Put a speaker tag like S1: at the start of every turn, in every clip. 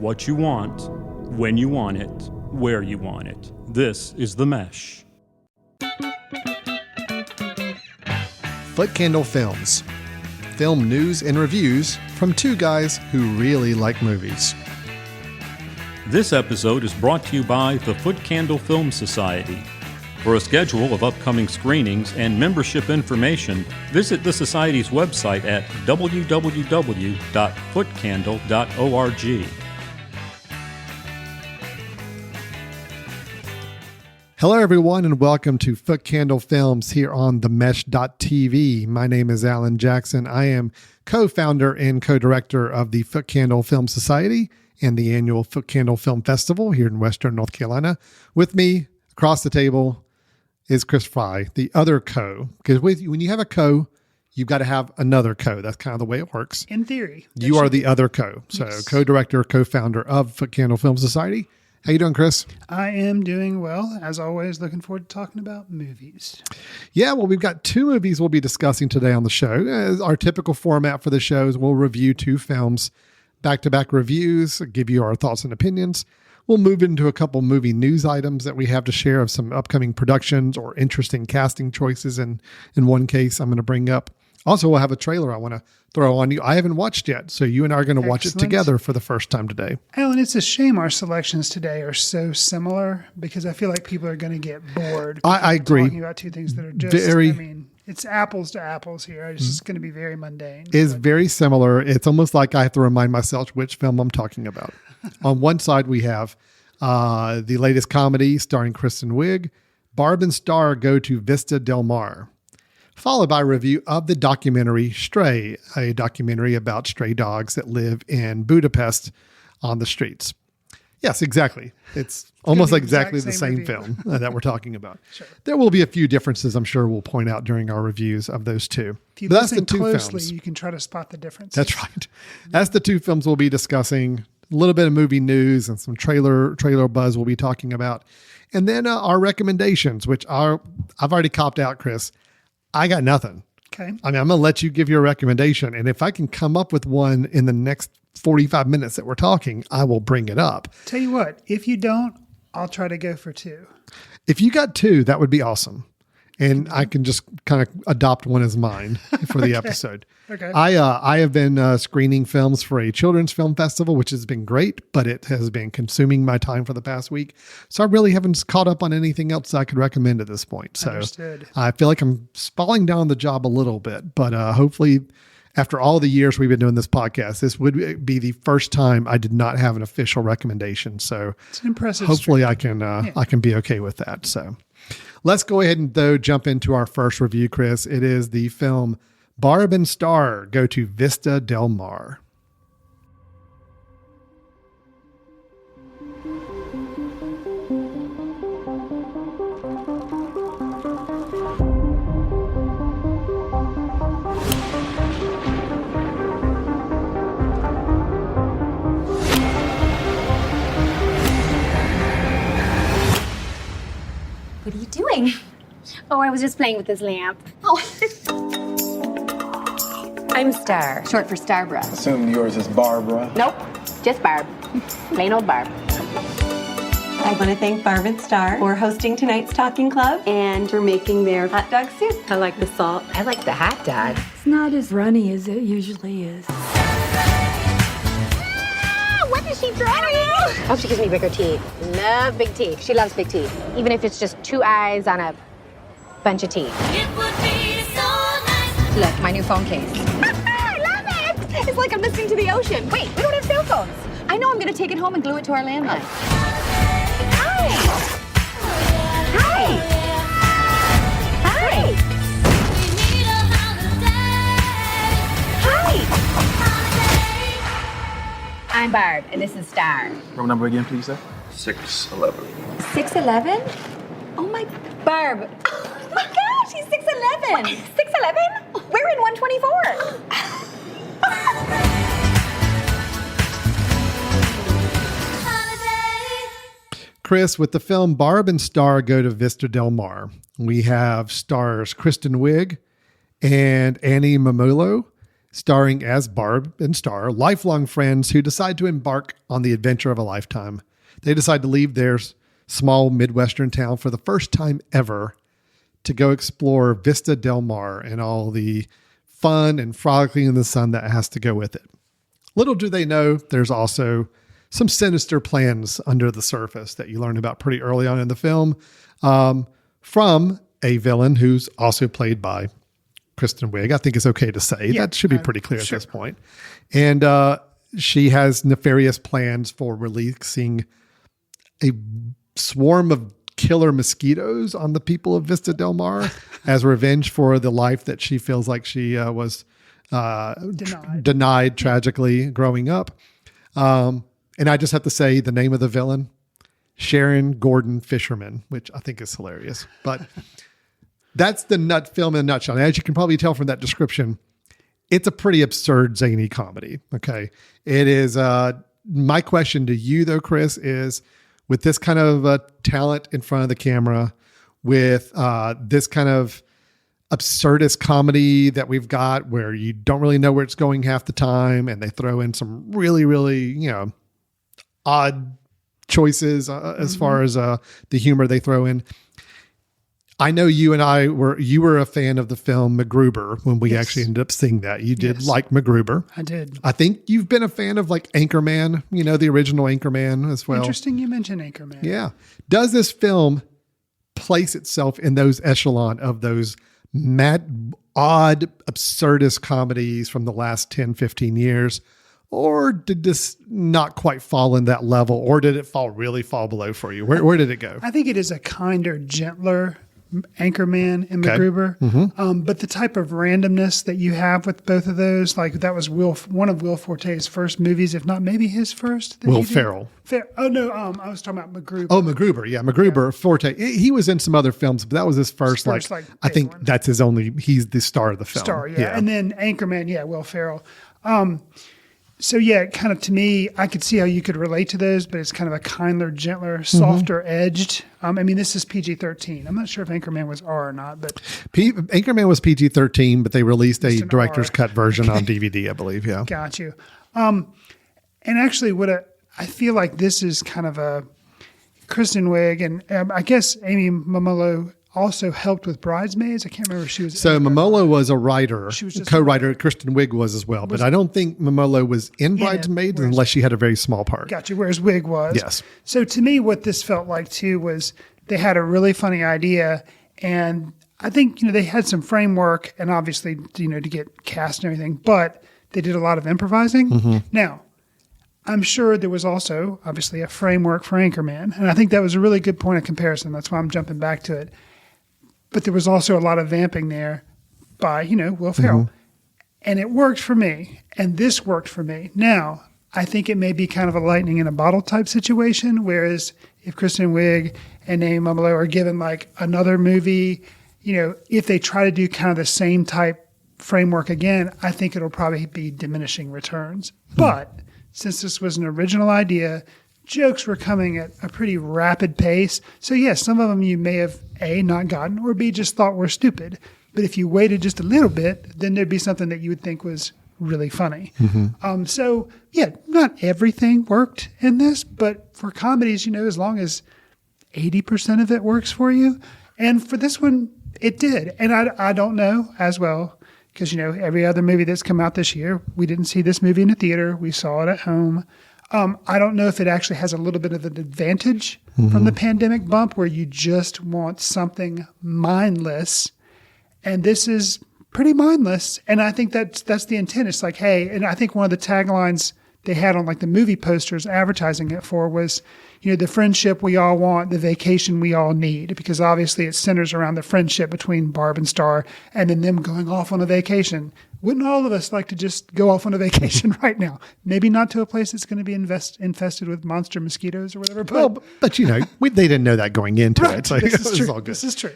S1: what you want, when you want it, where you want it. This is The Mesh.
S2: Foot Candle Films. Film news and reviews from two guys who really like movies.
S1: This episode is brought to you by the Foot Candle Film Society. For a schedule of upcoming screenings and membership information, visit the Society's website at www.footcandle.org.
S2: Hello, everyone, and welcome to Foot Candle Films here on themesh.tv. My name is Alan Jackson. I am co-founder and co-director of the Foot Candle Film Society and the annual Foot Candle Film Festival here in Western North Carolina. With me across the table is Chris Fry, the other co. Because when you have a co, you've got to have another co. That's kind of the way it works.
S3: In theory.
S2: You are the other co. So
S3: Yes.
S2: co-director, co-founder of Foot Candle Film Society. How you doing, Chris?
S3: I am doing well. As always, looking forward to talking about movies.
S2: Yeah, well, we've got two movies we'll be discussing today on the show. As our typical format for the show is we'll review two films, back-to-back reviews, give you our thoughts and opinions. We'll move into a couple movie news items that we have to share of some upcoming productions or interesting casting choices. And in one case, I'm going to bring up. Also, we'll have a trailer I want to throw on you. I haven't watched yet, so you and I are going to watch it together for the first time today.
S3: Alan, it's a shame our selections today are so similar because I feel like people are going to get bored.
S2: I agree.
S3: Talking about two things that are just, it's apples to apples here. It's just going to be very mundane.
S2: It's very similar. It's almost like I have to remind myself which film I'm talking about. On one side, we have the latest comedy starring Kristen Wiig. Barb and Star go to Vista Del Mar, followed by a review of the documentary Stray, a documentary about stray dogs that live in Budapest on the streets. Yes, exactly. It's almost exactly the same film that we're talking about. Sure. There will be a few differences, I'm sure we'll point out during our reviews of those two.
S3: If you listen closely, you can try to spot the differences.
S2: That's right. That's the two films we'll be discussing. A little bit of movie news and some trailer buzz we'll be talking about. And then our recommendations, which I've already copped out, Chris. I got nothing.
S3: Okay.
S2: I mean, I'm going to let you give your recommendation. And if I can come up with one in the next 45 minutes that we're talking, I will bring it up.
S3: Tell you what, if you don't, I'll try to go for two.
S2: If you got two, that would be awesome. And I can just kind of adopt one as mine for the episode.
S3: Okay.
S2: I have been screening films for a children's film festival, which has been great, but it has been consuming my time for the past week. So I really haven't caught up on anything else I could recommend at this point. So
S3: Understood.
S2: I feel like I'm falling down the job a little bit, but hopefully after all the years we've been doing this podcast, this would be the first time I did not have an official recommendation. So
S3: it's an impressive
S2: hopefully I can be okay with that. So let's go ahead and jump into our first review, Chris. It is the film Barb and Star Go to Vista Del Mar.
S4: What are you doing?
S5: Oh, I was just playing with this lamp.
S4: Oh. I'm Star, short for Starbra.
S6: Assume yours is Barbara.
S5: Nope, just Barb. Plain old Barb.
S4: I want to thank Barb and Star for hosting tonight's Talking Club and for making their hot dog soup. I like the salt.
S5: I like the hot dog.
S7: It's not as runny as it usually is.
S5: What is she trying? I hope she gives me bigger teeth. Love big teeth. She loves big teeth. Even if it's just two eyes on a bunch of teeth.
S8: It would be so nice.
S5: Look, my new phone case.
S4: I love it! It's like I'm listening to the ocean. Wait, we don't have cell phones. I know I'm going to take it home and glue it to our landline. Hi! Hi! Hi!
S8: We need a holiday.
S4: Hi!
S5: I'm Barb, and this is Star.
S6: Room number again, please, sir? 611.
S4: 6'11"? Oh my, Barb. Oh my gosh, he's 6'11". 6'11"? We're in 124.
S2: Chris, with the film Barb and Star Go to Vista Del Mar, we have stars Kristen Wiig and Annie Mamolo. starring as Barb and Star, lifelong friends who decide to embark on the adventure of a lifetime. They decide to leave their small Midwestern town for the first time ever to go explore Vista Del Mar and all the fun and frolicking in the sun that has to go with it. Little do they know, there's also some sinister plans under the surface that you learn about pretty early on in the film, from a villain who's also played by Kristen Wiig. I think it's okay to say that should be pretty clear at this point. And she has nefarious plans for releasing a swarm of killer mosquitoes on the people of Vista Del Mar as revenge for the life that she feels like she was denied tragically growing up. And I just have to say the name of the villain, Sharon Gordon Fisherman, which I think is hilarious. But that's the nut film in a nutshell. And as you can probably tell from that description, it's a pretty absurd, zany comedy. Okay. It is. My question to you, though, Chris, is with this kind of talent in front of the camera, with this kind of absurdist comedy that we've got where you don't really know where it's going half the time, and they throw in some really, really, odd choices as far as the humor they throw in. I know you were a fan of the film MacGruber when we actually ended up seeing that. You did like MacGruber.
S3: I did.
S2: I think you've been a fan of like Anchorman, the original Anchorman as well.
S3: Interesting you mentioned Anchorman.
S2: Yeah. Does this film place itself in those echelon of those mad, odd, absurdist comedies from the last 10, 15 years? Or did this not quite fall in that level? Or did it really fall below for you? Where did it go?
S3: I think it is a kinder, gentler Anchorman and MacGruber. But the type of randomness that you have with both of those, like that was one of Will Forte's first movies, if not maybe his first.
S2: Will Ferrell.
S3: Oh, no, I was talking about MacGruber.
S2: Oh, MacGruber. Yeah, MacGruber, Forte. He was in some other films, but that was his first I think
S3: one.
S2: that's he's the star of the film.
S3: Yeah. And then Anchorman, Will Ferrell. So kind of to me, I could see how you could relate to those, but it's kind of a kinder, gentler, softer edged. This is PG-13. I'm not sure if Anchorman was R or not, but
S2: Anchorman was PG-13, but they released a director's cut version on DVD, I believe. Yeah,
S3: got you. And actually, I feel like this is kind of a Kristen Wiig, and I guess Amy Mamolo also helped with Bridesmaids. I can't remember if she was.
S2: So Mamolo was a writer, she was just co-writer. Kristen Wiig was as well, but I don't think Mamolo was in Bridesmaids unless she had a very small part.
S3: Gotcha. Whereas Wiig was.
S2: Yes.
S3: So to me, what this felt like too was they had a really funny idea, and I think they had some framework, and obviously to get cast and everything, but they did a lot of improvising. Now, I'm sure there was also obviously a framework for Anchorman, and I think that was a really good point of comparison. That's why I'm jumping back to it. But there was also a lot of vamping there by, Will Ferrell. And it worked for me. And this worked for me. Now, I think it may be kind of a lightning in a bottle type situation, whereas if Kristen Wiig and Amy Mamolo are given like another movie, if they try to do kind of the same type framework again, I think it'll probably be diminishing returns. But since this was an original idea, jokes were coming at a pretty rapid pace. So yes, some of them you may have A, not gotten, or B, just thought were stupid. But if you waited just a little bit, then there'd be something that you would think was really funny. Not everything worked in this, but for comedies, as long as 80% of it works for you. And for this one, it did. And I don't know as well, because, every other movie that's come out this year, we didn't see this movie in the theater. We saw it at home. I don't know if it actually has a little bit of an advantage from the pandemic bump where you just want something mindless. And this is pretty mindless. And I think that's the intent. It's like, hey, and I think one of the taglines they had on like the movie posters advertising it for was, the friendship we all want, the vacation we all need, because obviously it centers around the friendship between Barb and Star and then them going off on a vacation. Wouldn't all of us like to just go off on a vacation right now? Maybe not to a place that's going to be infested with monster mosquitoes or whatever. But
S2: they didn't know that going into it. So
S3: this is true.
S2: All good.
S3: This is true.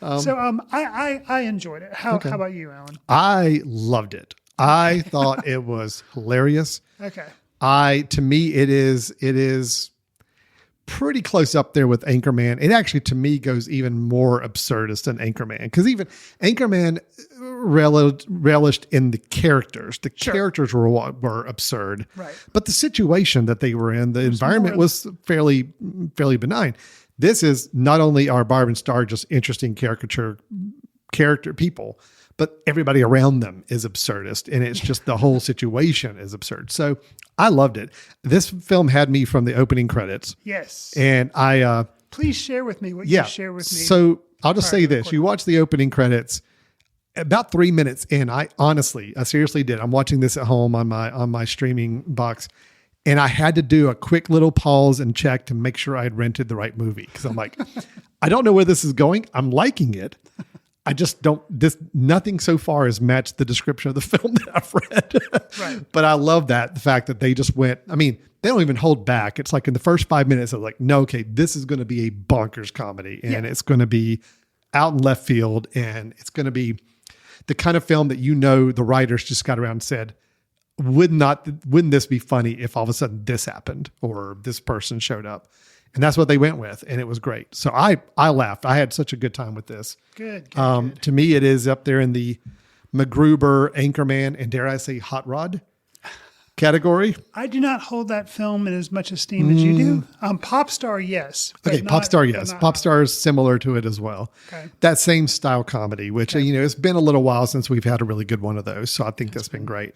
S3: I enjoyed it. How about you, Alan?
S2: I loved it. I thought it was hilarious.
S3: Okay.
S2: To me, it is pretty close up there with Anchorman. It actually, to me, goes even more absurdist than Anchorman. Because even Anchorman, relished in the characters. The characters were absurd,
S3: Right.
S2: but the situation that they were in, the environment was fairly benign. This is not only are Barb and Star just interesting character people, but everybody around them is absurdist, and it's just the whole situation is absurd. So I loved it. This film had me from the opening credits.
S3: Yes.
S2: And I
S3: Please share with me what you share with me.
S2: So I'll just say this.
S3: recording.
S2: You watch the opening credits, about 3 minutes in, I seriously did. I'm watching this at home on my streaming box, and I had to do a quick little pause and check to make sure I had rented the right movie. Cause I'm like, I don't know where this is going. I'm liking it. I just nothing so far has matched the description of the film that I've read.
S3: Right.
S2: But I love the fact that they just went, they don't even hold back. It's like in the first 5 minutes, I was like, no, okay, this is going to be a bonkers comedy, and it's going to be out in left field, and it's going to be the kind of film that, the writers just got around and said, wouldn't this be funny if all of a sudden this happened or this person showed up? And that's what they went with, and it was great. So I laughed. I had such a good time with this.
S3: Good.
S2: To me, it is up there in the MacGruber, Anchorman, and dare I say Hot Rod category.
S3: I do not hold that film in as much esteem as you do. Pop Star, yes.
S2: Okay, Pop Star, yes. Pop Star is similar to it as well.
S3: Okay.
S2: That same style comedy, which, it's been a little while since we've had a really good one of those. So I think that's been great.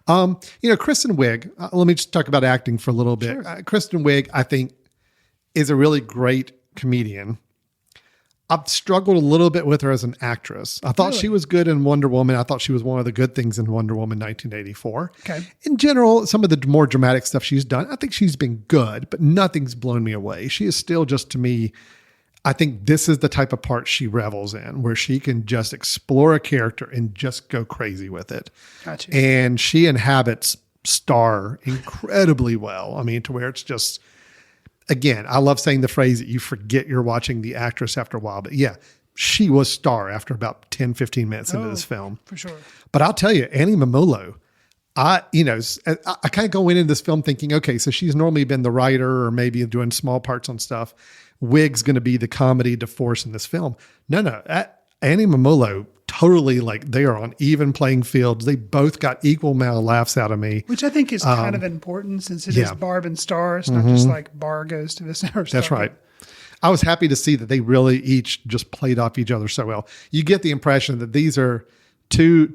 S2: Kristen Wiig, let me just talk about acting for a little bit.
S3: Sure.
S2: Kristen Wiig, I think, is a really great comedian. I've struggled a little bit with her as an actress. I thought she was good in Wonder Woman. I thought she was one of the good things in Wonder Woman 1984.
S3: Okay.
S2: In general, some of the more dramatic stuff she's done, I think she's been good, but nothing's blown me away. She is still just, to me, I think this is the type of part she revels in, where she can just explore a character and just go crazy with it.
S3: Gotcha.
S2: And she inhabits Star incredibly well. To where it's just, again, I love saying the phrase that you forget you're watching the actress after a while, but yeah, she was Star after about 10, 15 minutes into this film.
S3: For sure.
S2: But I'll tell you, Annie Mamolo, I kind of go into this film thinking, okay, so she's normally been the writer or maybe doing small parts on stuff. Wig's going to be the comedy to force in this film. No, Annie Mamolo, totally, they are on even playing fields. They both got equal amount of laughs out of me.
S3: Which I think is kind of important, since it is Barb and Star. It's not just like Bar goes to Vista or
S2: That's right. I was happy to see that they really each just played off each other so well. You get the impression that these are two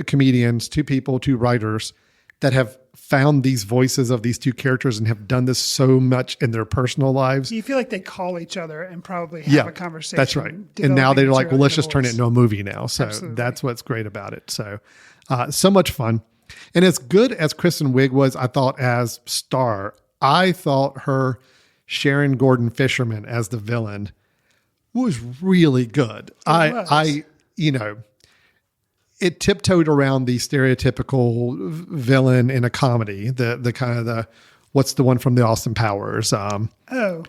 S2: comedians, two people, two writers that have found these voices of these two characters and have done this so much in their personal lives.
S3: You feel like they call each other and probably have a conversation.
S2: That's right. And now they're like, well, let's just turn it into a movie now. So
S3: Absolutely.
S2: That's what's great about it. So, so much fun. And as good as Kristen Wiig was, I thought, as Star, I thought her Sharon Gordon Fisherman as the villain was really good. It tiptoed around the stereotypical villain in a comedy, the kind of the, what's the one from the Austin Powers?
S3: Dr.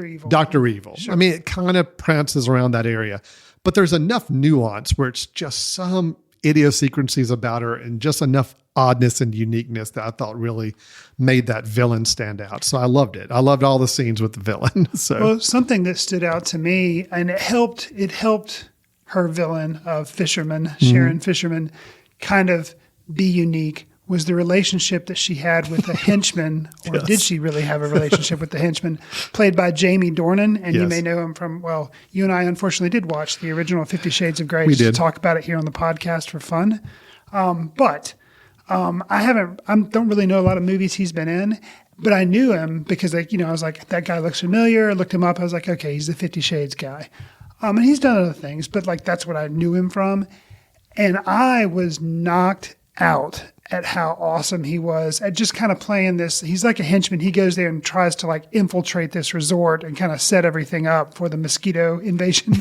S3: Evil.
S2: Dr. Evil.
S3: Sure.
S2: It kind of prances around that area, but there's enough nuance where it's just some idiosyncrasies about her and just enough oddness and uniqueness that I thought really made that villain stand out. So I loved it. I loved all the scenes with the villain. So
S3: something that stood out to me, and it helped her villain of Fisherman, Sharon Fisherman, kind of be unique, was the relationship that she had with a henchman, or did she really have a relationship with the henchman, played by Jamie Dornan. And you may know him from, you and I unfortunately did watch the original 50 Shades of Grey.
S2: We
S3: just
S2: did.
S3: to talk about it here on the podcast for fun. But I don't really know a lot of movies he's been in, but I knew him because, I was like, that guy looks familiar. I looked him up. I was like, okay, he's the 50 Shades guy. And he's done other things, but that's what I knew him from. And I was knocked out at how awesome he was at just kind of playing this. He's like a henchman. He goes there and tries to infiltrate this resort and kind of set everything up for the mosquito invasion.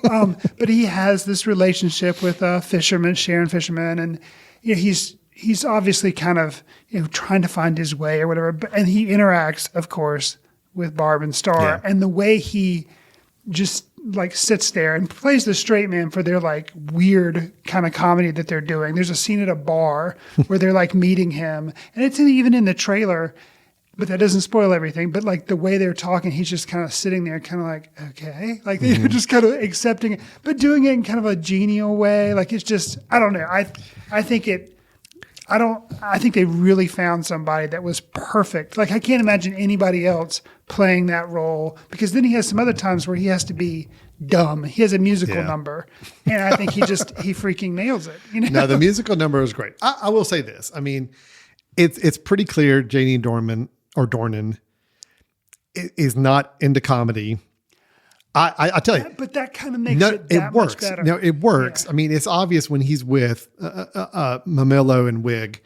S3: But he has this relationship with Sharon Fisherman, and he's obviously kind of trying to find his way or whatever. And he interacts, of course, with Barb and Star, and the way he just sits there and plays the straight man for their weird kind of comedy that they're doing. There's a scene at a bar where they're meeting him, and it's even in the trailer. but that doesn't spoil everything. But like the way they're talking, he's just kind of sitting there, kind of like, okay, like they're just kind of accepting it, but doing it in kind of a genial way. Like it's just, I don't know. I think they really found somebody that was perfect. Like I can't imagine anybody else playing that role, because then he has some other times where he has to be dumb. He has a musical number, and I think he freaking nails it. You know?
S2: No, the musical number is great. I will say this. I mean, it's pretty clear Janie Dornan is not into comedy. I tell you,
S3: but that kind of makes it that
S2: works.
S3: much better.
S2: No, it works.
S3: Yeah.
S2: I mean, it's obvious when he's with Mamelo and Wig,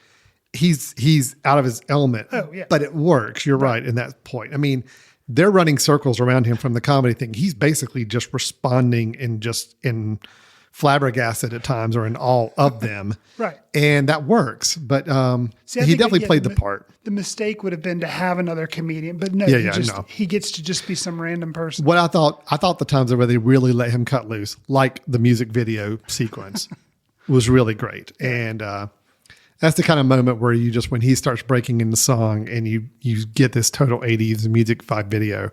S2: he's out of his element.
S3: Oh, yeah.
S2: But it works. You're right in that point. I mean, they're running circles around him from the comedy thing. He's basically just responding in flabbergasted at times, or in all of them.
S3: Right.
S2: And that works. But he definitely played the part.
S3: The mistake would have been to have another comedian, but no, he gets to just be some random person.
S2: What I thought the times where they really let him cut loose, like the music video sequence, was really great. And that's the kind of moment where you just, when he starts breaking into song and you get this total 80s music vibe.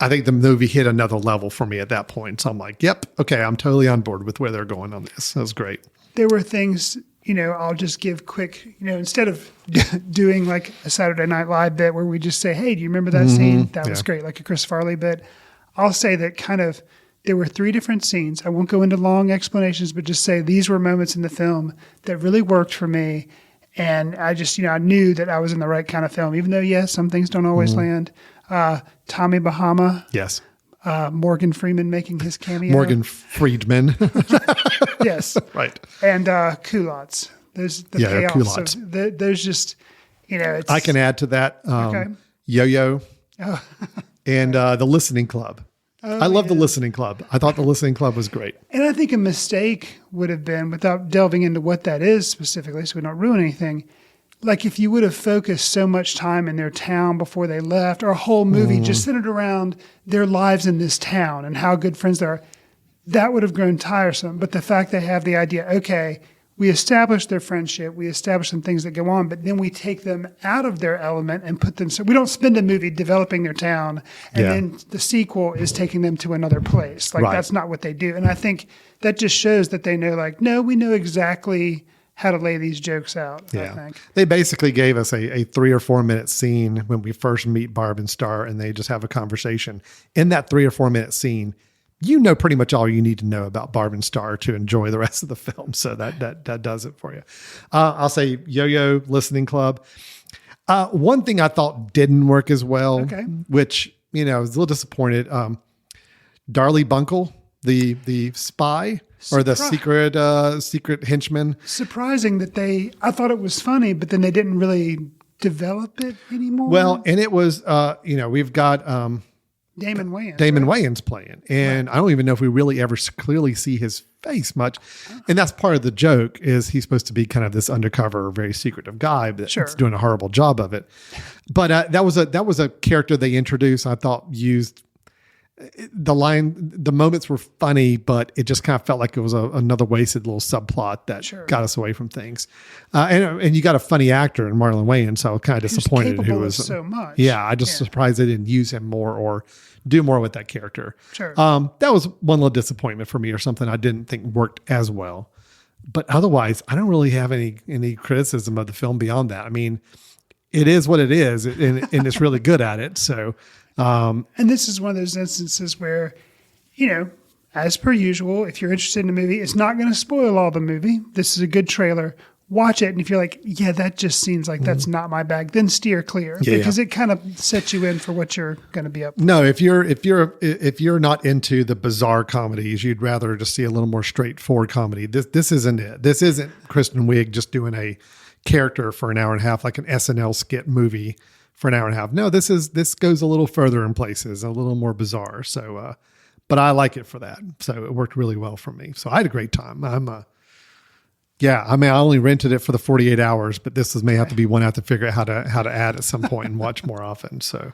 S2: I think the movie hit another level for me at that point. So I'm like, yep, okay, I'm totally on board with where they're going on this. That was great.
S3: There were things, I'll just give quick, instead of doing like a Saturday Night Live bit where we just say, hey, do you remember that scene? That was great, like a Chris Farley bit. I'll say that there were 3 different scenes. I won't go into long explanations, but just say these were moments in the film that really worked for me. And I just, I knew that I was in the right kind of film, even though, yes, some things don't always land. Tommy Bahama.
S2: Yes.
S3: Morgan Freeman making his cameo.
S2: Morgan Friedman.
S3: Yes.
S2: Right.
S3: And culottes. There's the payoff.
S2: Culottes.
S3: So there's just, it's,
S2: I can add to that.
S3: Okay.
S2: Yo-Yo and the Listening Club. I love the Listening Club. I thought the Listening Club was great.
S3: And I think a mistake would have been, without delving into what that is specifically so we don't ruin anything, like if you would have focused so much time in their town before they left, or a whole movie just centered around their lives in this town and how good friends they are, that would have grown tiresome. But the fact they have the idea, okay, we established their friendship, we established some things that go on, but then we take them out of their element and put them, so we don't spend a movie developing their town, and then the sequel is taking them to another place. Like that's not what they do. And I think that just shows that they know, like, no, we know exactly how to lay these jokes out. I think
S2: they basically gave us a 3 or 4 minute scene when we first meet Barb and Star, and they just have a conversation. In that 3 or 4 minute scene, pretty much all you need to know about Barb and Star to enjoy the rest of the film. So that does it for you. I'll say Yo-Yo, Listening Club. One thing I thought didn't work as well, which, I was a little disappointed. Darlie Bunkle, the spy, or the secret henchman.
S3: Surprising that I thought it was funny, but then they didn't really develop it anymore.
S2: Well, and it was, we've got
S3: Damon Wayans.
S2: Wayans playing. And I don't even know if we really ever clearly see his face much. And that's part of the joke, is he's supposed to be kind of this undercover, very secretive guy that's doing a horrible job of it. But that was a character they introduced, I thought, used the moments were funny, but it just kind of felt like it was another wasted little subplot that got us away from things. And you got a funny actor in Marlon Wayans, so I was kind of disappointed who was
S3: so much.
S2: Yeah, I just surprised they didn't use him more or do more with that character.
S3: Sure.
S2: That was one little disappointment for me, or something I didn't think worked as well. But otherwise, I don't really have any criticism of the film beyond that. I mean, it is what it is, and it's really good at it. So.
S3: And this is one of those instances where, as per usual, if you're interested in a movie, it's not going to spoil all the movie. This is a good trailer. Watch it, and if you're like, yeah, that just seems like that's not my bag, then steer clear, because it kind of sets you in for what you're going to be up for.
S2: No, if you're not into the bizarre comedies, you'd rather just see a little more straightforward comedy. This isn't it. This isn't Kristen Wiig just doing a character for an hour and a half, like an SNL skit movie for an hour and a half. No, this goes a little further in places, a little more bizarre. So, but I like it for that. So it worked really well for me. So I had a great time. I only rented it for the 48 hours, but may have to be one I have to figure out how to add at some point and watch more often. So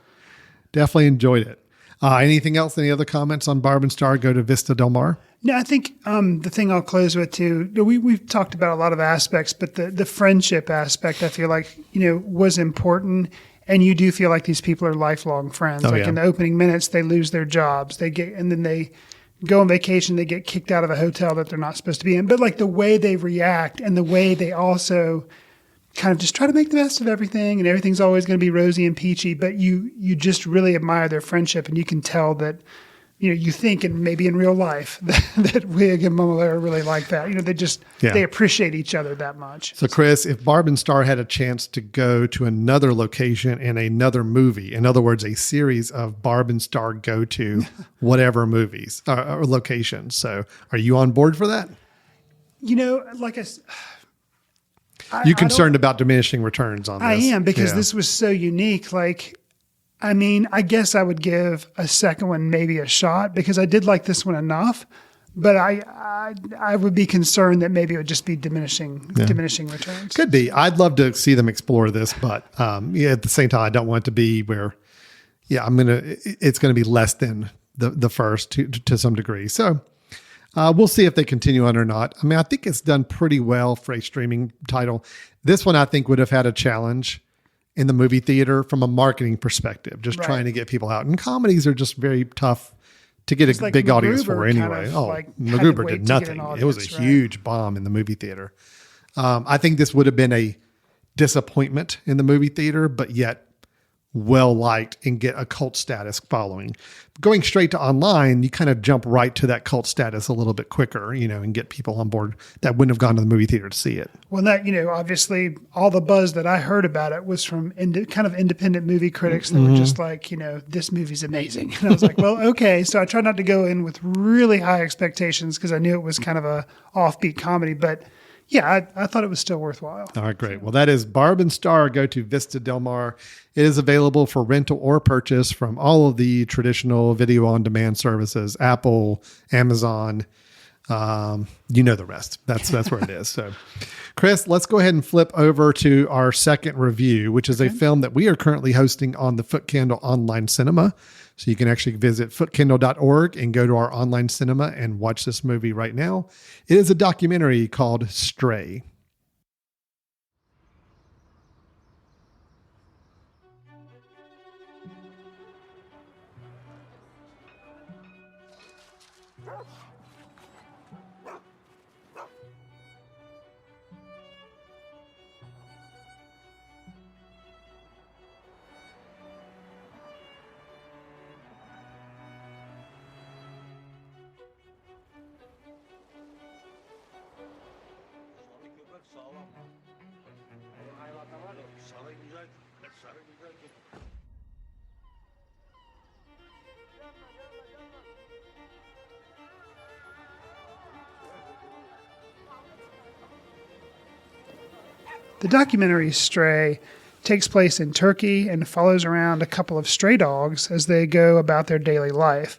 S2: definitely enjoyed it. Anything else? Any other comments on Barb and Star Go to Vista Del Mar?
S3: No, I think the thing I'll close with too. We've talked about a lot of aspects, but the friendship aspect, I feel like was important, and you do feel like these people are lifelong friends. In the opening minutes, they lose their jobs, and then they go on vacation, they get kicked out of a hotel that they're not supposed to be in. But like the way they react and the way they also kind of just try to make the best of everything, and everything's always going to be rosy and peachy, but you just really admire their friendship, and you can tell that, you think, and maybe in real life, that Wig and Mama are really like that. They appreciate each other that much.
S2: So Chris, if Barb and Star had a chance to go to another location in another movie, in other words, a series of Barb and Star go to whatever movies or locations. So are you on board for that?
S3: Like
S2: You concerned about diminishing returns on this?
S3: I am, because this was so unique. I guess I would give a second one maybe a shot, because I did like this one enough, but I would be concerned that maybe it would just be diminishing returns.
S2: Could be. I'd love to see them explore this, but at the same time, I don't want it to be where, it's going to be less than the first to some degree. So we'll see if they continue on or not. I think it's done pretty well for a streaming title. This one, I think, would have had a challenge in the movie theater from a marketing perspective, just trying to get people out. And comedies are just very tough to get a big audience for anyway. MacGruber did nothing. It was a huge bomb in the movie theater. I think this would have been a disappointment in the movie theater, but yet well liked and get a cult status following. Going straight to online, you kind of jump right to that cult status a little bit quicker, and get people on board that wouldn't have gone to the movie theater to see it.
S3: Well, that, obviously all the buzz that I heard about it was from kind of independent movie critics that were just like, this movie's amazing. And I was like, well, okay. So I tried not to go in with really high expectations, because I knew it was kind of a offbeat comedy, but yeah, I thought it was still worthwhile.
S2: All right, great. Well, that is Barb and Star Go to Vista Del Mar. It is available for rental or purchase from all of the traditional video on demand services, Apple, Amazon, the rest. That's where it is. So, Chris, let's go ahead and flip over to our second review, which is a film that we are currently hosting on the Foot Candle Online Cinema. So you can actually visit footkindle.org and go to our online cinema and watch this movie right now. It is a documentary called Stray.
S3: The documentary Stray takes place in Turkey and follows around a couple of stray dogs as they go about their daily life.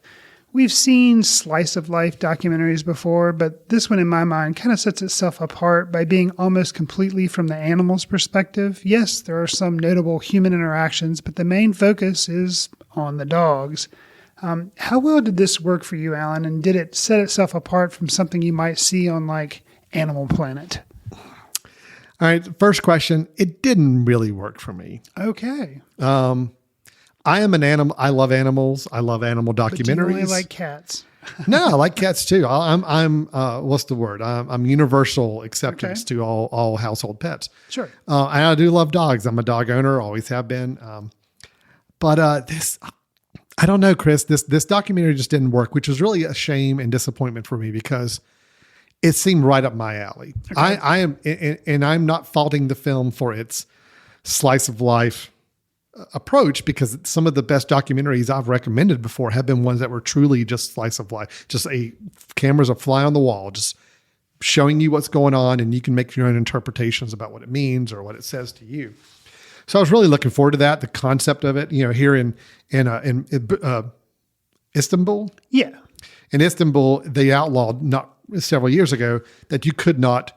S3: We've seen slice of life documentaries before, but this one in my mind kind of sets itself apart by being almost completely from the animal's perspective. Yes, there are some notable human interactions, but the main focus is on the dogs. How well did this work for you, Alan? And did it set itself apart from something you might see on like Animal Planet?
S2: All right. First question. It didn't really work for me.
S3: Okay.
S2: I am an animal. I love animals. I love animal documentaries.
S3: But do you only like cats?
S2: No, I like cats too. I'm what's the word? I'm universal acceptance to all household pets.
S3: Sure.
S2: And I do love dogs. I'm a dog owner. Always have been. But this, I don't know, Chris, this documentary just didn't work, which was really a shame and disappointment for me because it seemed right up my alley. Okay. I am, and I'm not faulting the film for its slice of life approach, because some of the best documentaries I've recommended before have been ones that were truly just slice of life, just cameras a fly on the wall, just showing you what's going on, and you can make your own interpretations about what it means or what it says to you. So I was really looking forward to that. The concept of it, here in Istanbul.
S3: Yeah.
S2: In Istanbul, they outlawed not several years ago that you could not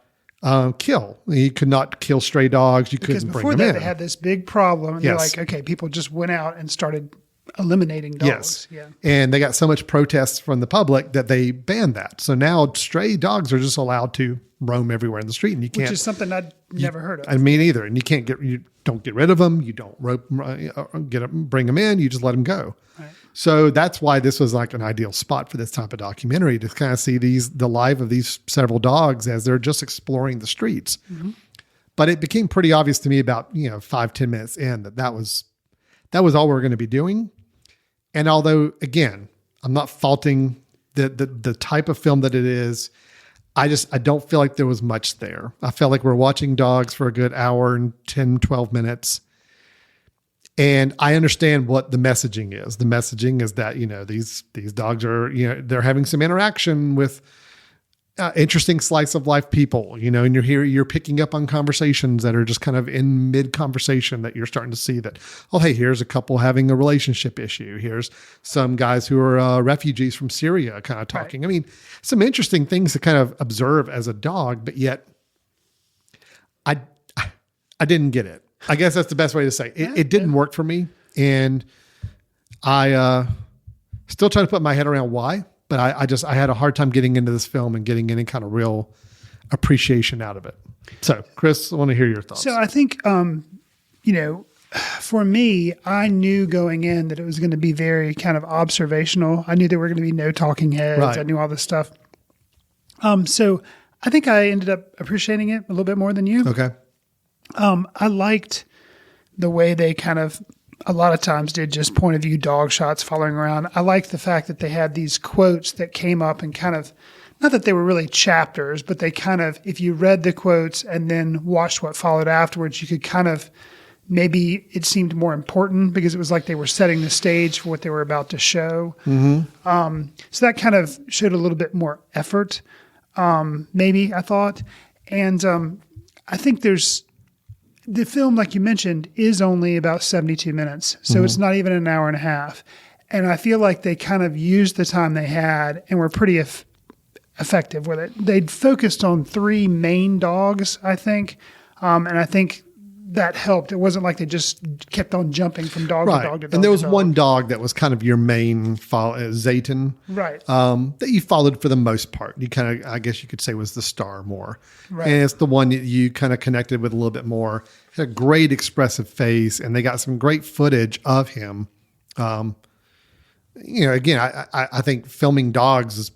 S2: kill. You could not kill stray dogs. You couldn't bring them in.
S3: Before that, they had this big problem. And they're like, okay, people just went out and started eliminating dogs.
S2: Yes.
S3: Yeah.
S2: And they got so much protests from the public that they banned that. So now stray dogs are just allowed to roam everywhere in the street, and you can't.
S3: Which is something I'd never heard of.
S2: I mean, either. And you don't get rid of them. You don't bring them in. You just let them go.
S3: Right.
S2: So that's why this was like an ideal spot for this type of documentary, to kind of see the life of these several dogs as they're just exploring the streets.
S3: Mm-hmm.
S2: But it became pretty obvious to me about 5-10 minutes in that was all we were going to be doing. And although, again, I'm not faulting the type of film that it is, I don't feel like there was much there. I felt like we're watching dogs for a good hour and 10, 12 minutes. And I understand what the messaging is. The messaging is that, these dogs are, they're having some interaction with interesting slice of life people, and you're picking up on conversations that are just kind of in mid conversation that you're starting to see that, oh, hey, here's a couple having a relationship issue. Here's some guys who are refugees from Syria kind of talking. Right. I mean, some interesting things to kind of observe as a dog, but yet I didn't get it. I guess that's the best way to say it. It didn't work for me. And I still trying to put my head around why. But I had a hard time getting into this film and getting any kind of real appreciation out of it. So, Chris, I want to hear your thoughts.
S3: So I think, for me, I knew going in that it was going to be very kind of observational. I knew there were going to be no talking heads.
S2: Right.
S3: I knew all this stuff. So I think I ended up appreciating it a little bit more than you.
S2: Okay.
S3: I liked the way they kind of a lot of times did just point of view dog shots following around. I liked the fact that they had these quotes that came up and kind of, not that they were really chapters, but they kind of, if you read the quotes and then watched what followed afterwards, you could kind of, maybe it seemed more important because it was like they were setting the stage for what they were about to show. Mm-hmm. So that kind of showed a little bit more effort, maybe, I thought. And I think the film, like you mentioned, is only about 72 minutes. So it's not even an hour and a half. And I feel like they kind of used the time they had and were pretty effective with it. They'd focused on 3 main dogs, I think. And I think that helped. It wasn't like they just kept on jumping from dog to dog to dog.
S2: And there was
S3: to dog.
S2: one dog that was kind of your main Zayton.
S3: Right.
S2: That you followed for the most part. You kind of, I guess you could say, was the star more.
S3: Right.
S2: And it's the one that you kind of connected with a little bit more. Had a great expressive face, and they got some great footage of him. Again, I think filming dogs is,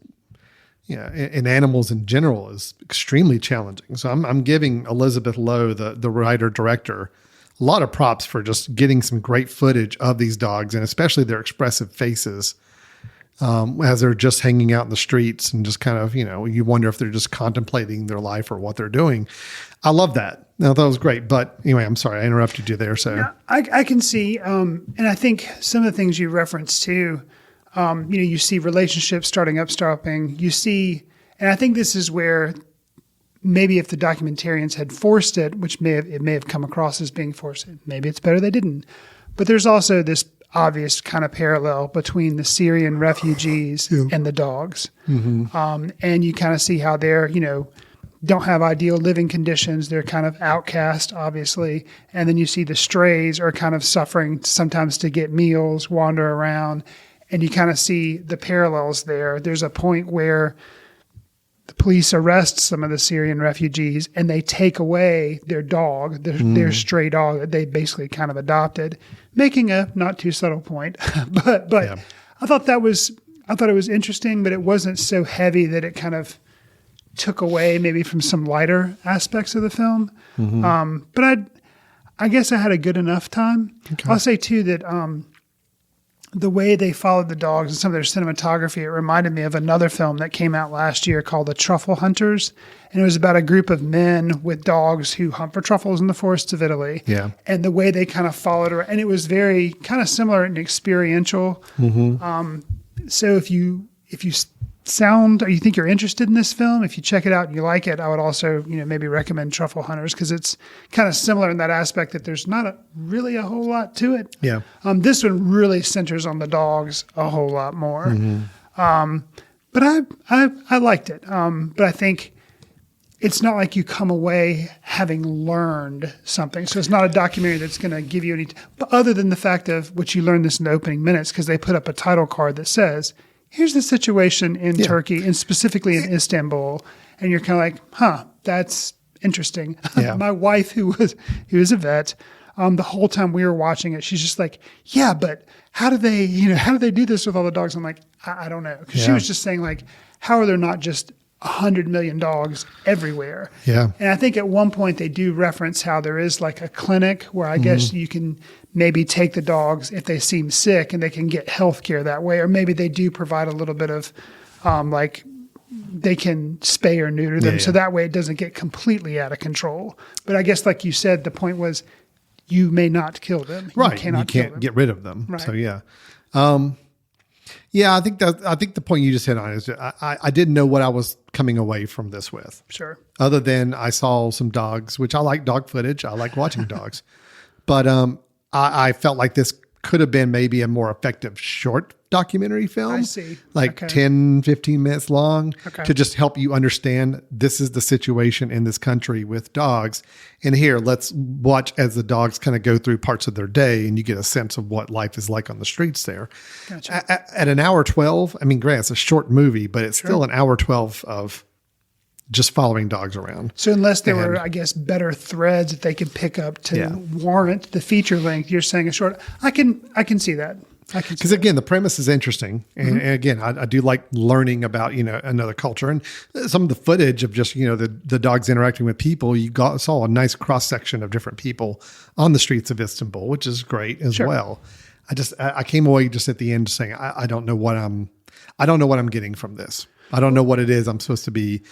S2: and animals in general is extremely challenging. So I'm giving Elizabeth Lowe, the writer director, a lot of props for just getting some great footage of these dogs, and especially their expressive faces as they're just hanging out in the streets and just kind of, you wonder if they're just contemplating their life or what they're doing. I love that. No, that was great. But anyway, I'm sorry, I interrupted you there. So
S3: yeah, I can see, and I think some of the things you referenced too, you see relationships starting up, stopping. You see, and I think this is where maybe if the documentarians had forced it, which it may have come across as being forced, maybe it's better they didn't. But there's also this obvious kind of parallel between the Syrian refugees and the dogs. Mm-hmm. And you kind of see how they're, don't have ideal living conditions. They're kind of outcast, obviously. And then you see the strays are kind of suffering sometimes to get meals, wander around. And you kind of see the parallels there. There's a point where the police arrest some of the Syrian refugees and they take away their dog, their stray dog that they basically kind of adopted, making a not too subtle point. but yeah. I thought it was interesting, but it wasn't so heavy that it kind of took away maybe from some lighter aspects of the film. Mm-hmm. But I guess I had a good enough time. Okay. I'll say too that the way they followed the dogs and some of their cinematography, it reminded me of another film that came out last year called The Truffle Hunters. And it was about a group of men with dogs who hunt for truffles in the forests of Italy. Yeah. And the way they kind of followed her. And it was very kind of similar and experiential. Mm-hmm. So if you think you're interested in this film, if you check it out and you like it, I would also, maybe recommend Truffle Hunters because it's kind of similar in that aspect that there's not really a whole lot to it. Yeah. This one really centers on the dogs a whole lot more. Mm-hmm. But I liked it. But I think it's not like you come away having learned something. So it's not a documentary that's going to give you any, but other than the fact of which you learned this in the opening minutes, because they put up a title card that says, here's the situation in Turkey and specifically in Istanbul. And you're kind of like, huh, that's interesting.
S2: Yeah.
S3: My wife, who was a vet, the whole time we were watching it, she's just like, yeah, but how do they do this with all the dogs? I'm like, I don't know. Because she was just saying like, how are there not just 100 million dogs everywhere?
S2: Yeah.
S3: And I think at one point they do reference how there is like a clinic where I guess you can maybe take the dogs if they seem sick and they can get health care that way. Or maybe they do provide a little bit of like they can spay or neuter them. So that way it doesn't get completely out of control. But I guess like you said, the point was you may not kill them.
S2: Right.
S3: You cannot
S2: you
S3: kill
S2: can't
S3: them.
S2: get rid of them.
S3: Right.
S2: So yeah. Yeah, I think the point you just hit on is I didn't know what I was coming away from this with.
S3: Sure.
S2: Other than I saw some dogs, which I like dog footage. I like watching dogs. But I felt like this could have been maybe a more effective short documentary film.
S3: I see.
S2: Like
S3: Okay.
S2: 10, 15 minutes long
S3: Okay.
S2: to just help you understand this is the situation in this country with dogs. And here, let's watch as the dogs kind of go through parts of their day and you get a sense of what life is like on the streets there.
S3: Gotcha.
S2: At an hour 12, I mean, granted, it's a short movie, but it's still an hour 12 of just following dogs around.
S3: So unless there were, I guess, better threads that they could pick up to warrant the feature length, you're saying a short. I can see that.
S2: Because again, the premise is interesting, and again, I do like learning about another culture and some of the footage of just the dogs interacting with people. You saw a nice cross section of different people on the streets of Istanbul, which is great as well. I came away just at the end saying I don't know what I'm getting from this. I don't know what it is I'm supposed to be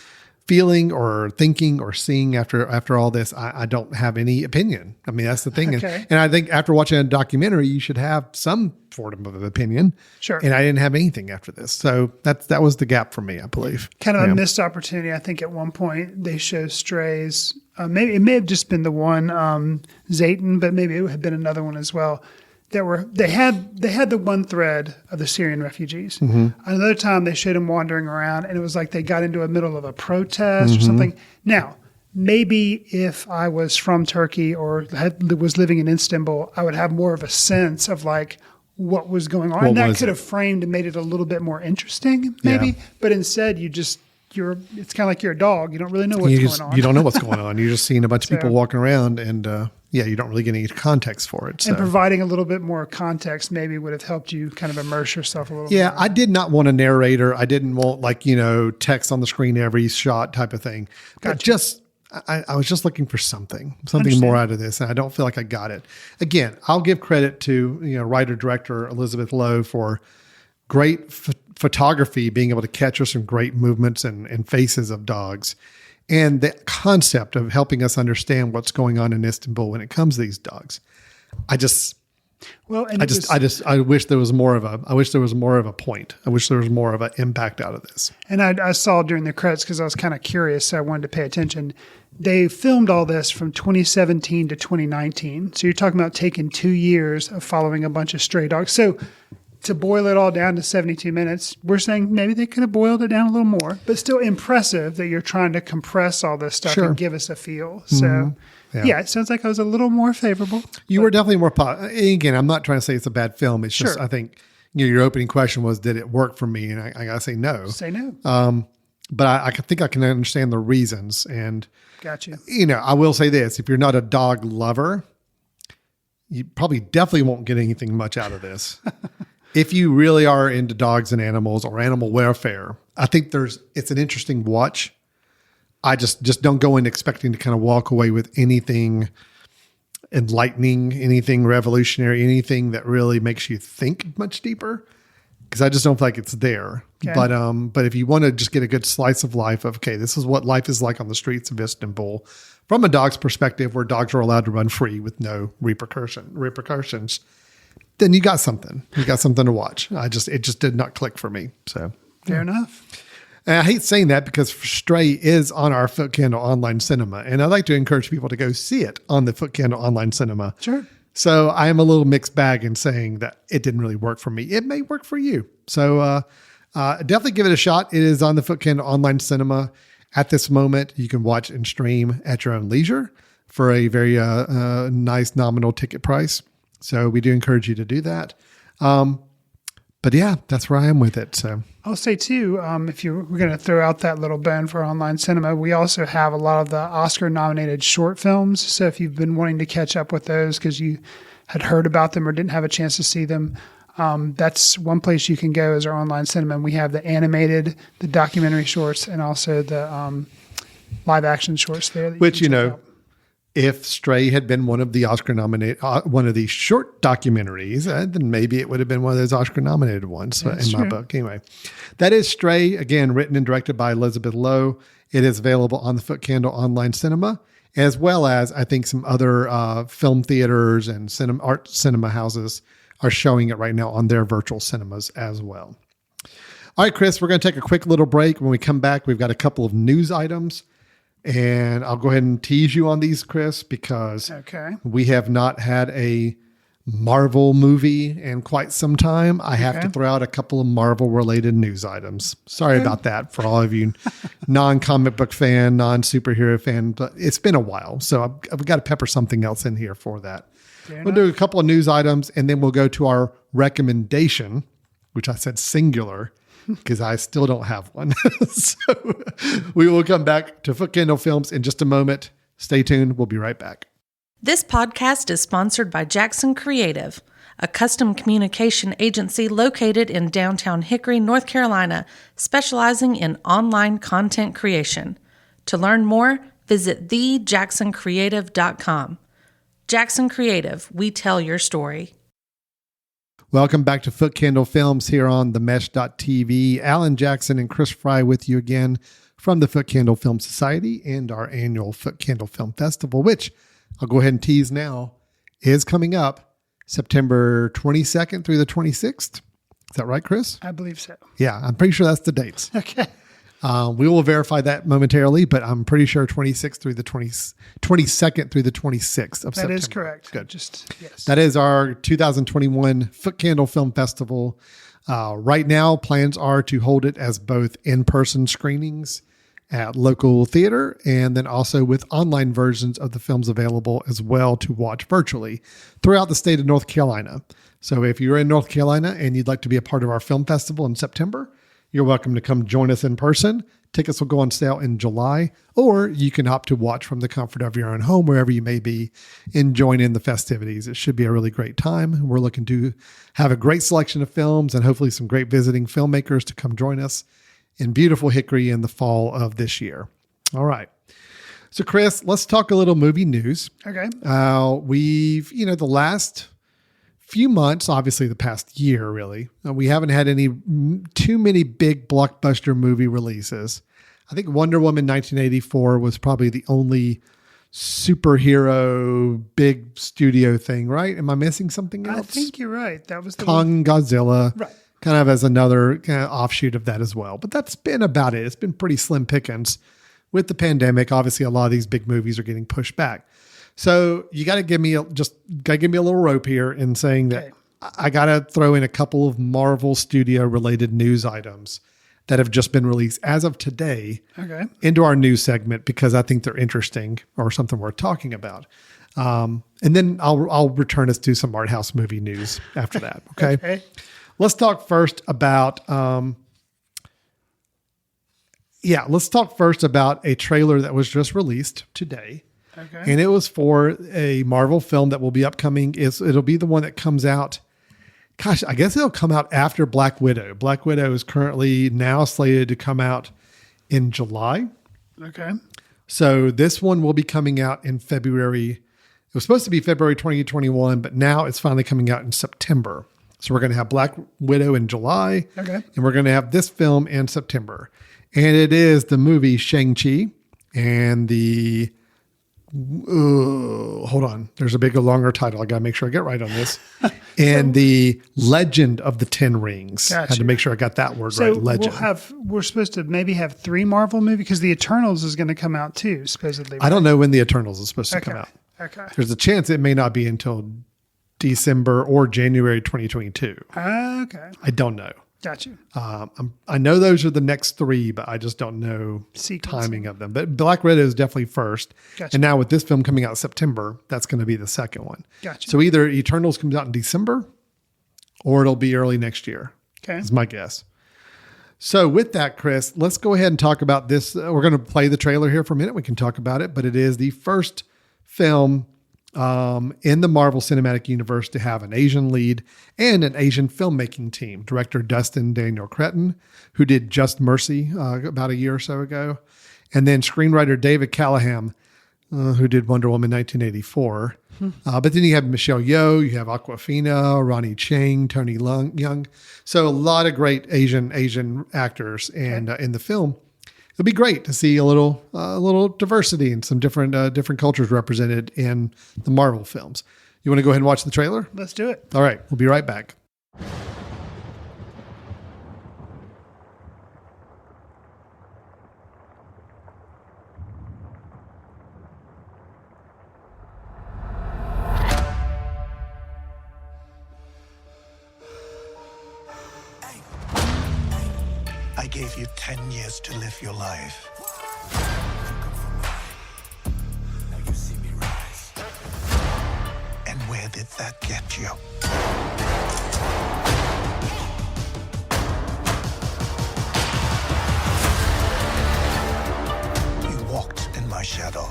S2: feeling or thinking or seeing after all this. I don't have any opinion. I mean, that's the thing.
S3: Okay.
S2: And I think after watching a documentary, you should have some sort of an opinion.
S3: Sure.
S2: And I didn't have anything after this. So that was the gap for me, I believe.
S3: Kind of a missed opportunity. I think at one point they show strays. Maybe it may have just been the one Zayton, but maybe it had been another one as well. They had the one thread of the Syrian refugees. Another time they showed them wandering around, and it was like they got into the middle of a protest or something. Now, maybe if I was from Turkey or was living in Istanbul, I would have more of a sense of like what was going on, and that could have framed and made it a little bit more interesting, maybe.
S2: Yeah.
S3: But instead, it's kind of like you're a dog. You don't really know what's going on.
S2: You don't know what's going on. You're just seeing a bunch of
S3: So-
S2: people walking around and you don't really get any context for it. So.
S3: And providing a little bit more context maybe would have helped you kind of immerse yourself a little
S2: Yeah,
S3: more.
S2: I did not want a narrator. I didn't want text on the screen every shot type of thing. But I was just looking for something more out of this, and I don't feel like I got it. Again, I'll give credit to writer-director Elizabeth Lowe for great photography, being able to capture some great movements and faces of dogs. And the concept of helping us understand what's going on in Istanbul when it comes to these dogs. I wish there was more of a point. I wish there was more of an impact out of this.
S3: And I saw during the credits, because I was kind of curious, so I wanted to pay attention. They filmed all this from 2017 to 2019. So you're talking about taking 2 years of following a bunch of stray dogs. So to boil it all down to 72 minutes, we're saying maybe they could have boiled it down a little more, but still impressive that you're trying to compress all this stuff and give us a feel. So yeah, it sounds like I was a little more favorable.
S2: You were definitely more again, I'm not trying to say it's a bad film. It's just, I think, your opening question was, did it work for me? And I got to say no.
S3: Say no.
S2: But I think I can understand the reasons. And,
S3: Gotcha.
S2: I will say this, if you're not a dog lover, you probably definitely won't get anything much out of this. If you really are into dogs and animals or animal welfare, I think it's an interesting watch. I just don't go in expecting to kind of walk away with anything enlightening, anything revolutionary, anything that really makes you think much deeper, because I just don't feel like it's there.
S3: Okay.
S2: But if you want to just get a good slice of life of, okay, this is what life is like on the streets of Istanbul from a dog's perspective, where dogs are allowed to run free with no repercussions, then you got something. You got something to watch. It just did not click for me. So
S3: Fair enough.
S2: And I hate saying that because Stray is on our Foot Candle Online Cinema, and I'd like to encourage people to go see it on the Foot Candle Online Cinema.
S3: Sure.
S2: So I am a little mixed bag in saying that it didn't really work for me. It may work for you. So definitely give it a shot. It is on the Foot Candle Online Cinema. At this moment, you can watch and stream at your own leisure for a very nice nominal ticket price. So we do encourage you to do that. But yeah, that's where I am with it. So
S3: I'll say too, if we're going to throw out that little bone for online cinema, we also have a lot of the Oscar-nominated short films. So if you've been wanting to catch up with those because you had heard about them or didn't have a chance to see them, that's one place you can go is our online cinema. And we have the animated, the documentary shorts, and also the live-action shorts there.
S2: Which, if Stray had been one of the Oscar nominated, one of these short documentaries, then maybe it would have been one of those Oscar nominated ones in my book. Anyway, that is Stray, again, written and directed by Elizabeth Lowe. It is available on the Foot Candle Online Cinema, as well as I think some other film theaters and art cinema houses are showing it right now on their virtual cinemas as well. All right, Chris, we're going to take a quick little break. When we come back, we've got a couple of news items. And I'll go ahead and tease you on these, Chris, because we have not had a Marvel movie in quite some time. I have to throw out a couple of Marvel-related news items. Sorry about that for all of you non-comic book fan, non-superhero fan, but it's been a while. So I've got to pepper something else in here for that. We'll do a couple of news items, and then we'll go to our recommendation, which I said singular, because I still don't have one. So we will come back to Foot Candle Films in just a moment. Stay tuned. We'll be right back.
S9: This podcast is sponsored by Jackson Creative, a custom communication agency located in downtown Hickory, North Carolina, specializing in online content creation. To learn more, visit thejacksoncreative.com. Jackson Creative, we tell your story.
S2: Welcome back to Foot Candle Films here on themesh.tv. Alan Jackson and Chris Fry with you again from the Foot Candle Film Society and our annual Foot Candle Film Festival, which I'll go ahead and tease now, is coming up September 22nd through the 26th. Is that right, Chris?
S3: I believe so.
S2: Yeah, I'm pretty sure that's the dates.
S3: Okay.
S2: We will verify that momentarily, but I'm pretty sure 22nd through the 26th of September.
S3: That is correct.
S2: Good.
S3: Yes.
S2: That is our 2021 Foot Candle Film Festival. Right now, plans are to hold it as both in-person screenings at local theater and then also with online versions of the films available as well to watch virtually throughout the state of North Carolina. So if you're in North Carolina and you'd like to be a part of our film festival in September, you're welcome to come join us in person. Tickets will go on sale in July, or you can opt to watch from the comfort of your own home, wherever you may be, and join in the festivities. It should be a really great time. We're looking to have a great selection of films and hopefully some great visiting filmmakers to come join us in beautiful Hickory in the fall of this year. All right. So, Chris, let's talk a little movie news.
S3: Okay.
S2: We've, the last few months, obviously the past year, really, we haven't had too many big blockbuster movie releases. I think Wonder Woman 1984 was probably the only superhero big studio thing, right? Am I missing something else?
S3: I think you're right. That was the
S2: Kong Godzilla,
S3: right,
S2: kind of as another kind of offshoot of that as well. But that's been about it. It's been pretty slim pickings. With the pandemic, obviously a lot of these big movies are getting pushed back. So you got to give me a little rope here in saying that I got to throw in a couple of Marvel Studio related news items that have just been released as of today into our news segment because I think they're interesting or something worth talking about. And then I'll return us to some art house movie news after that. Okay. Let's talk first about a trailer that was just released today. Okay. And it was for a Marvel film that will be upcoming. It'll be the one that comes out. Gosh, I guess it'll come out after Black Widow. Black Widow is currently now slated to come out in July.
S3: Okay.
S2: So this one will be coming out in February. It was supposed to be February 2021, but now it's finally coming out in September. So we're going to have Black Widow in July. Okay. And we're going to have this film in September. And it is the movie Shang-Chi and the... hold on. There's a bigger, longer title. I got to make sure I get right on this. And the Legend of the Ten Rings. Gotcha. Had to make sure I got that word right. Legend.
S3: We're supposed to maybe have 3 Marvel movies because the Eternals is going to come out too, supposedly. Right?
S2: I don't know when the Eternals is supposed to come out.
S3: Okay.
S2: There's a chance it may not be until December or January 2022.
S3: Okay.
S2: I don't know.
S3: Gotcha.
S2: I know those are the next 3, but I just don't know timing of them. But Black Widow is definitely first.
S3: Gotcha.
S2: And now with this film coming out in September, that's going to be the second one.
S3: Gotcha.
S2: So either Eternals comes out in December or it'll be early next year.
S3: Okay.
S2: Is my guess. So with that, Chris, let's go ahead and talk about this. We're going to play the trailer here for a minute. We can talk about it, but it is the first film in the Marvel Cinematic Universe to have an Asian lead and an Asian filmmaking team. Director Dustin Daniel Cretton, who did Just Mercy about a year or so ago, and then screenwriter David Callahan, who did Wonder Woman 1984. But then you have Michelle Yeoh, you have Awkwafina, Ronnie Chang, Tony Young. So a lot of great Asian actors, and in the film, it'll be great to see a little diversity and some different cultures represented in the Marvel films. You want to go ahead and watch the trailer?
S3: Let's do it.
S2: All right, we'll be right back.
S10: I gave you 10 years to live your life. Now you see me rise. And where did that get you? You walked in my shadow.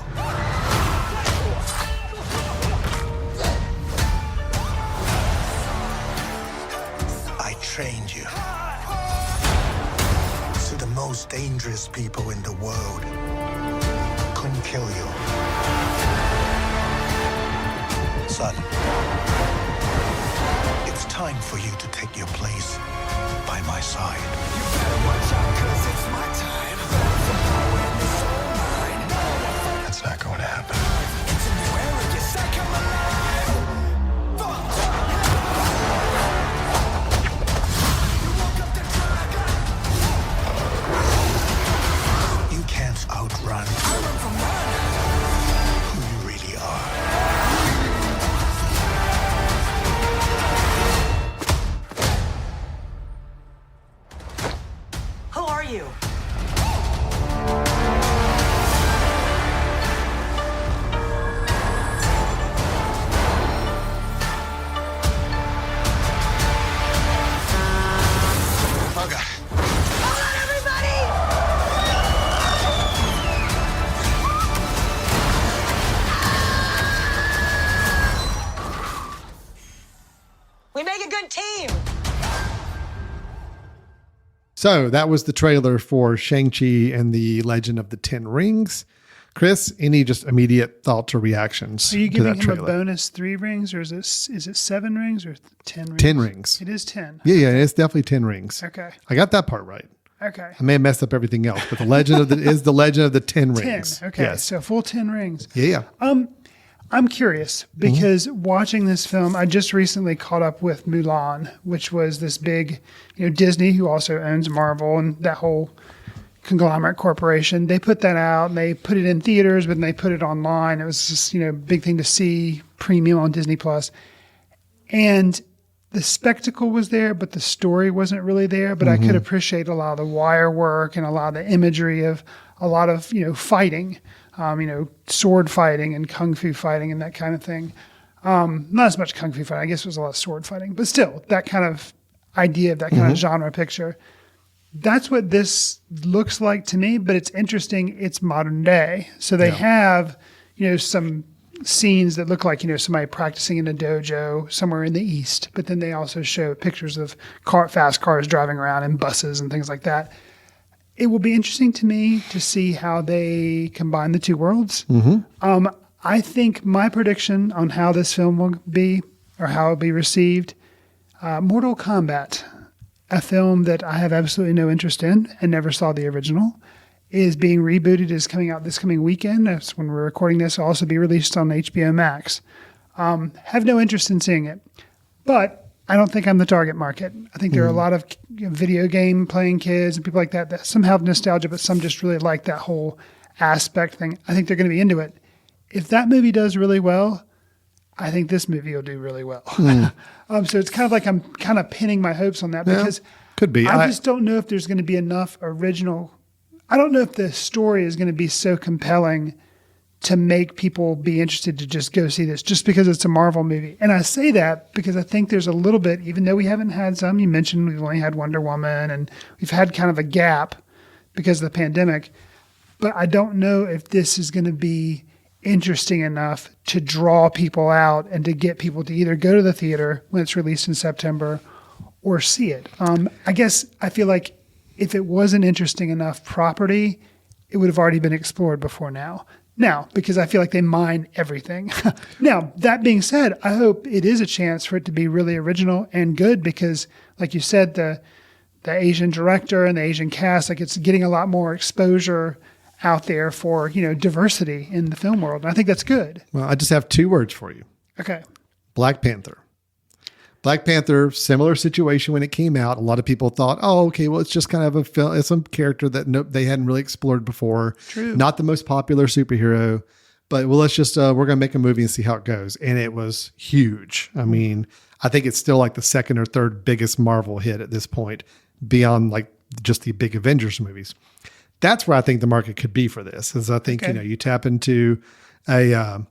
S10: I trained you. So the most dangerous people in the world couldn't kill you. Son, it's time for you to take your place by my side. You better watch out, 'cause it's my time. That's not going to happen. It's in the air and you say come alive. You woke up the dragon. You can't outrun who you really are.
S11: Who are you?
S10: Hold on.
S11: Hold on, everybody! We make a good team.
S2: So that was the trailer for Shang-Chi and the Legend of the Ten Rings. Chris, any just immediate thoughts or reactions
S3: Are you
S2: to
S3: giving
S2: that
S3: him a
S2: trailer?
S3: bonus 3 rings, or is it 7 rings or 10 rings?
S2: 10 rings.
S3: It is 10.
S2: Yeah, it's definitely 10 rings.
S3: Okay.
S2: I got that part right.
S3: Okay.
S2: I may have messed up everything else, but the legend of the is the Legend of the Ten
S3: 10.
S2: Rings.
S3: Okay.
S2: Yes.
S3: So full 10 rings.
S2: Yeah.
S3: I'm curious because watching this film, I just recently caught up with Mulan, which was this big, Disney, who also owns Marvel and that whole conglomerate corporation. They put that out and they put it in theaters, but then they put it online. It was just, big thing to see, premium on Disney Plus. And the spectacle was there, but the story wasn't really there. But I could appreciate a lot of the wire work and a lot of the imagery of a lot of, fighting. Sword fighting and kung fu fighting and that kind of thing. Not as much kung fu fighting. I guess it was a lot of sword fighting, but still that kind of idea of that kind of genre picture. That's what this looks like to me, but it's interesting. It's modern day. So they have, some scenes that look like, somebody practicing in a dojo somewhere in the East, but then they also show pictures of fast cars driving around and buses and things like that. It will be interesting to me to see how they combine the two worlds. I think my prediction on how this film will be or how it will be received, Mortal Kombat, a film that I have absolutely no interest in and never saw the original, is being rebooted, is coming out this coming weekend. That's when we're recording this. It'll also be released on HBO Max. Have no interest in seeing it, but I don't think I'm the target market. I think there are a lot of video game playing kids and people like that some have nostalgia, but some just really like that whole aspect thing. I think they're going to be into it. If that movie does really well, I think this movie will do really well. So it's kind of like I'm kind of pinning my hopes on that because
S2: Could be.
S3: I just don't know if there's going to be enough original. I don't know if the story is going to be so compelling to make people be interested to just go see this just because it's a Marvel movie. And I say that because I think there's a little bit, even though we haven't had some, you mentioned we've only had Wonder Woman and we've had kind of a gap because of the pandemic. But I don't know if this is going to be interesting enough to draw people out and to get people to either go to the theater when it's released in September or see it. I guess I feel like if it wasn't interesting enough property, it would have already been explored before now. Now, because I feel like they mine everything. Now, that being said, I hope it is a chance for it to be really original and good because, like you said, the Asian director and the Asian cast, like it's getting a lot more exposure out there for, diversity in the film world. And I think that's good.
S2: Well, I just have 2 words for you.
S3: Okay.
S2: Black Panther. Black Panther, similar situation when it came out. A lot of people thought, oh, okay, well, it's just kind of a film. It's some character that they hadn't really explored before.
S3: True.
S2: Not the most popular superhero, but well, let's just, we're going to make a movie and see how it goes. And it was huge. I mean, I think it's still like the 2nd or 3rd biggest Marvel hit at this point beyond like just the big Avengers movies. That's where I think the market could be for this is I think, you tap into a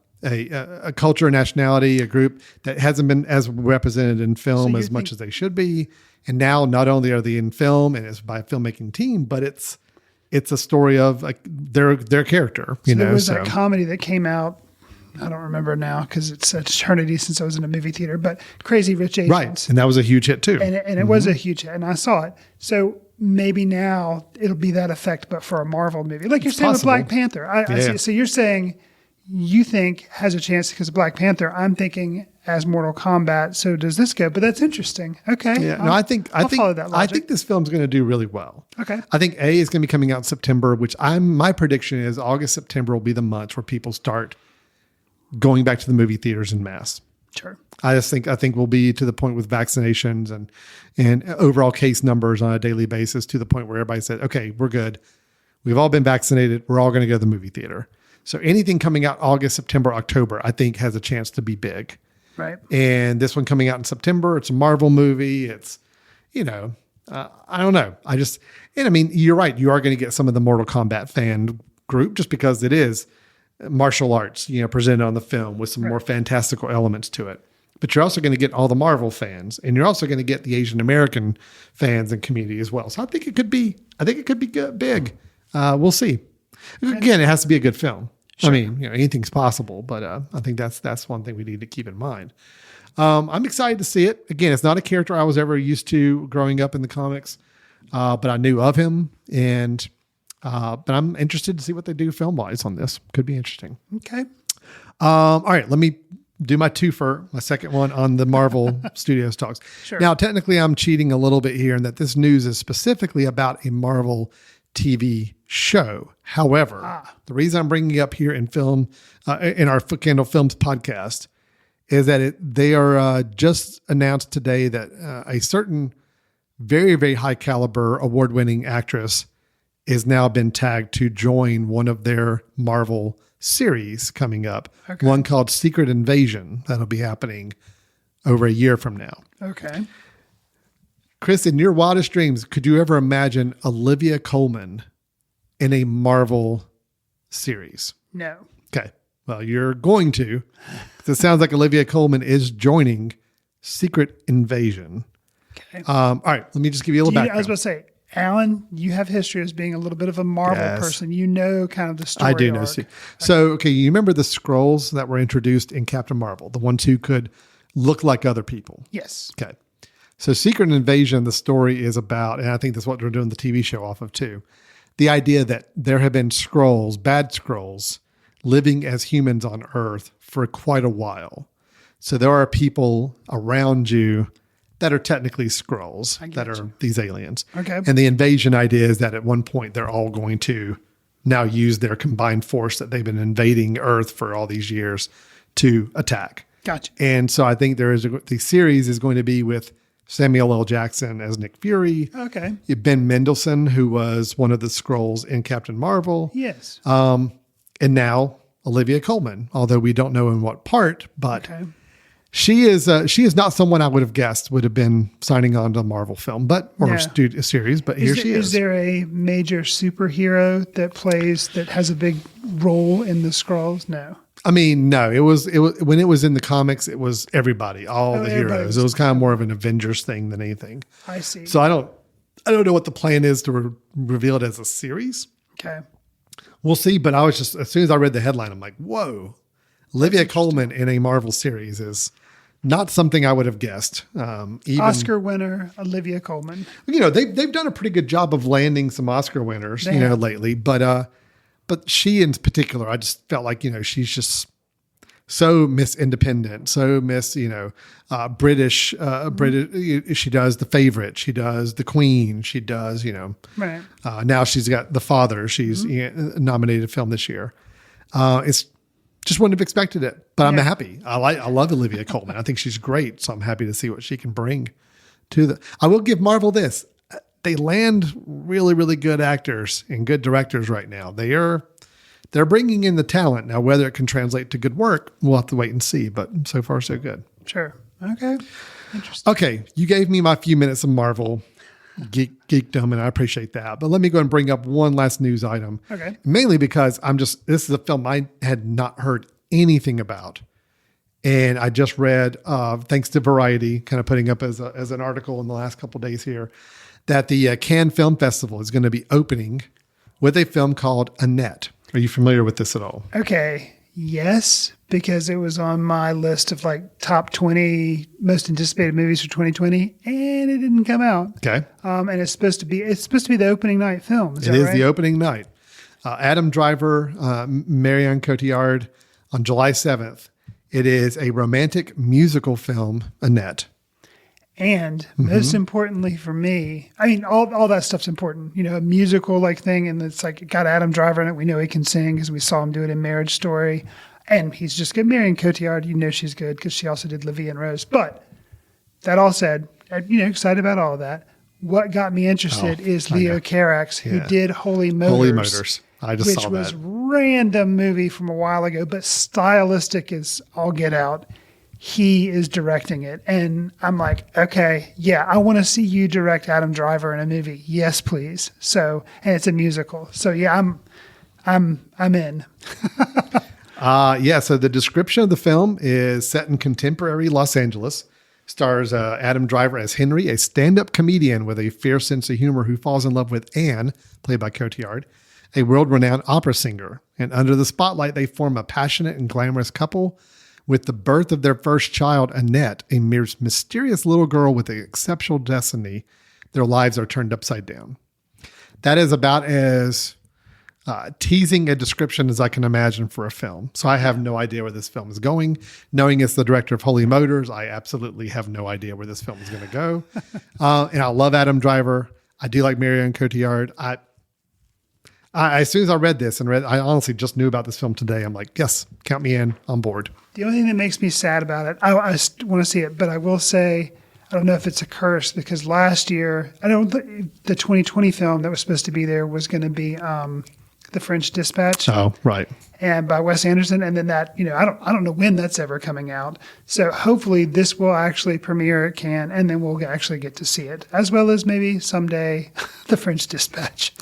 S2: culture, a nationality, a group that hasn't been as represented in film as much as they should be. And now not only are they in film and it's by a filmmaking team, but it's a story of like their character,
S3: There was that comedy that came out. I don't remember now because it's an eternity since I was in a movie theater, but Crazy Rich Asians.
S2: Right. And that was a huge hit too.
S3: And it was a huge hit and I saw it. So maybe now it'll be that effect, but for a Marvel movie, like you're saying with Black Panther. I see. So you're saying you think has a chance because of Black Panther. I'm thinking as Mortal Kombat. So does this go? But that's interesting. Okay.
S2: Yeah. No, I think
S3: follow that logic.
S2: I think this film's going to do really well.
S3: Okay.
S2: I think is going to be coming out in September, which my prediction is August, September will be the months where people start going back to the movie theaters en masse.
S3: Sure.
S2: I think we'll be to the point with vaccinations and overall case numbers on a daily basis to the point where everybody said, okay, we're good. We've all been vaccinated. We're all going to go to the movie theater. So anything coming out August, September, October, I think has a chance to be big.
S3: Right.
S2: And this one coming out in September, it's a Marvel movie. It's, I don't know. I mean, you're right. You are going to get some of the Mortal Kombat fan group just because it is martial arts, presented on the film with some more fantastical elements to it. But you're also going to get all the Marvel fans, and you're also going to get the Asian American fans and community as well. So I think it could be good, big. We'll see. Again, it has to be a good film. Sure. I mean, anything's possible, but I think that's one thing we need to keep in mind. I'm excited to see it. Again, it's not a character I was ever used to growing up in the comics, but I knew of him, but I'm interested to see what they do film-wise on this. Could be interesting.
S3: Okay.
S2: All right, let me do my second one on the Marvel Studios talks.
S3: Sure.
S2: Now, technically, I'm cheating a little bit here in that this news is specifically about a Marvel TV show. However, the reason I'm bringing it up here in film, in our Foot Candle Films podcast, is that they are just announced today that a certain very, very high caliber award-winning actress is now been tagged to join one of their Marvel series coming up. Okay. One called Secret Invasion that'll be happening over a year from now.
S3: Okay.
S2: Chris, in your wildest dreams, could you ever imagine Olivia Colman in a Marvel series?
S3: No.
S2: Okay. Well, you're going to. It sounds like Olivia Colman is joining Secret Invasion.
S3: Okay.
S2: All right. Let me just give you a little background.
S3: I was about to say, Alan, you have history as being a little bit of a Marvel person. You know kind of the story
S2: I do know.
S3: arc.
S2: So, you remember the Skrulls that were introduced in Captain Marvel, the ones who could look like other people?
S3: Yes.
S2: Okay. So Secret Invasion, the story is about, and I think that's what they're doing the TV show off of too, the idea that there have been Skrulls, bad Skrulls, living as humans on Earth for quite a while. So there are people around you that are technically Skrulls, that are these aliens.
S3: Okay.
S2: And the invasion idea is that at one point they're all going to now use their combined force that they've been invading Earth for all these years to attack.
S3: Gotcha.
S2: And so I think the series is going to be with Samuel L. Jackson as Nick Fury.
S3: Okay.
S2: Ben Mendelsohn, who was one of the Skrulls in Captain Marvel.
S3: Yes.
S2: And now Olivia Colman, although we don't know in what part, but She is not someone I would have guessed would have been signing on to a Marvel film, or a series. But here she is.
S3: Is there a major superhero that has a big role in the Skrulls? No.
S2: I mean, no. It was when it was in the comics. It was everybody, all the heroes. It was kind of more of an Avengers thing than anything.
S3: I see.
S2: So I don't know what the plan is to reveal it as a series.
S3: Okay.
S2: We'll see. But I was just, as soon as I read the headline, I'm like, whoa. Olivia Colman in a Marvel series is not something I would have guessed. Even,
S3: Oscar winner Olivia Colman.
S2: They've done a pretty good job of landing some Oscar winners, lately. But she in particular, I just felt like she's just so Miss Independent, so Miss British. British. She does The Favorite. She does The Queen. She does
S3: Right.
S2: Now she's got The Father. She's nominated film this year. It's just wouldn't have expected it, but I'm happy. I love Olivia Colman. I think she's great. So I'm happy to see what she can bring to I will give Marvel this. They land really, really good actors and good directors right now. They're bringing in the talent. Now, whether it can translate to good work, we'll have to wait and see, but so far so good.
S3: Sure. Okay. Interesting.
S2: Okay. You gave me my few minutes of Marvel geekdom, and I appreciate that. But let me go and bring up one last news item. Okay. Mainly because this is a film I had not heard anything about. And I just read, thanks to Variety, kind of putting up as an article in the last couple of days here, that the Cannes Film Festival is going to be opening with a film called Annette. Are you familiar with this at all?
S3: Okay. Yes, because it was on my list of top 20 most anticipated movies for 2020, and it didn't come out.
S2: Okay.
S3: And it's supposed to be the opening night film. Is that right?
S2: The opening night. Adam Driver, Marion Cotillard on July 7th. It is a romantic musical film, Annette.
S3: And most importantly for me, I mean, all that stuff's important. A musical thing, and it's it got Adam Driver in it. We know he can sing because we saw him do it in Marriage Story. And he's just good. Marion Cotillard, she's good because she also did La Vie en Rose. But that all said, excited about all of that. What got me interested is Leo Carax, who did Holy Motors.
S2: Holy Motors. I just saw that.
S3: Which was random movie from a while ago, but stylistic as all get out. He is directing it. And I'm like, okay, yeah, I want to see you direct Adam Driver in a movie. Yes, please. So, and it's a musical. So yeah, I'm in.
S2: So the description of the film is set in contemporary Los Angeles. Stars Adam Driver as Henry, a stand-up comedian with a fierce sense of humor who falls in love with Anne, played by Cotillard, a world-renowned opera singer. And under the spotlight, they form a passionate and glamorous couple. With the birth of their first child, Annette, a mysterious little girl with an exceptional destiny, their lives are turned upside down. That is about as teasing a description as I can imagine for a film. So I have no idea where this film is going. Knowing it's the director of Holy Motors, I absolutely have no idea where this film is going to go. And I love Adam Driver. I do like Marion Cotillard. I as soon as I read this I honestly just knew about this film today. I'm like, yes, count me in, on board.
S3: The only thing that makes me sad about it, I want to see it, but I will say, I don't know if it's a curse because last year, the 2020 film that was supposed to be there was going to be The French Dispatch.
S2: Oh, right.
S3: And by Wes Anderson. And then that, I don't know when that's ever coming out. So hopefully this will actually premiere at Cannes and then we'll actually get to see it, as well as maybe someday The French Dispatch.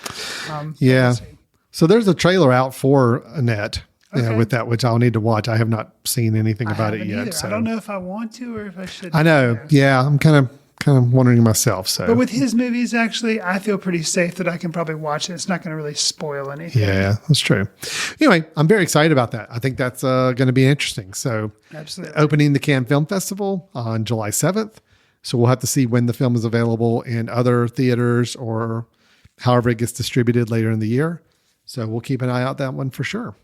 S2: Yeah. So there's a trailer out for Annette with that, which I'll need to watch. I have not seen anything about it yet. So.
S3: I don't know if I want to or if I should.
S2: I know. Yeah. I'm kind of wondering myself. So,
S3: but with his movies, actually, I feel pretty safe that I can probably watch it. It's not going to really spoil anything.
S2: Yeah, that's true. Anyway, I'm very excited about that. I think that's going to be interesting. So,
S3: absolutely,
S2: opening the Cannes Film Festival on July 7th. So we'll have to see when the film is available in other theaters or however it gets distributed later in the year. So we'll keep an eye out that one for sure.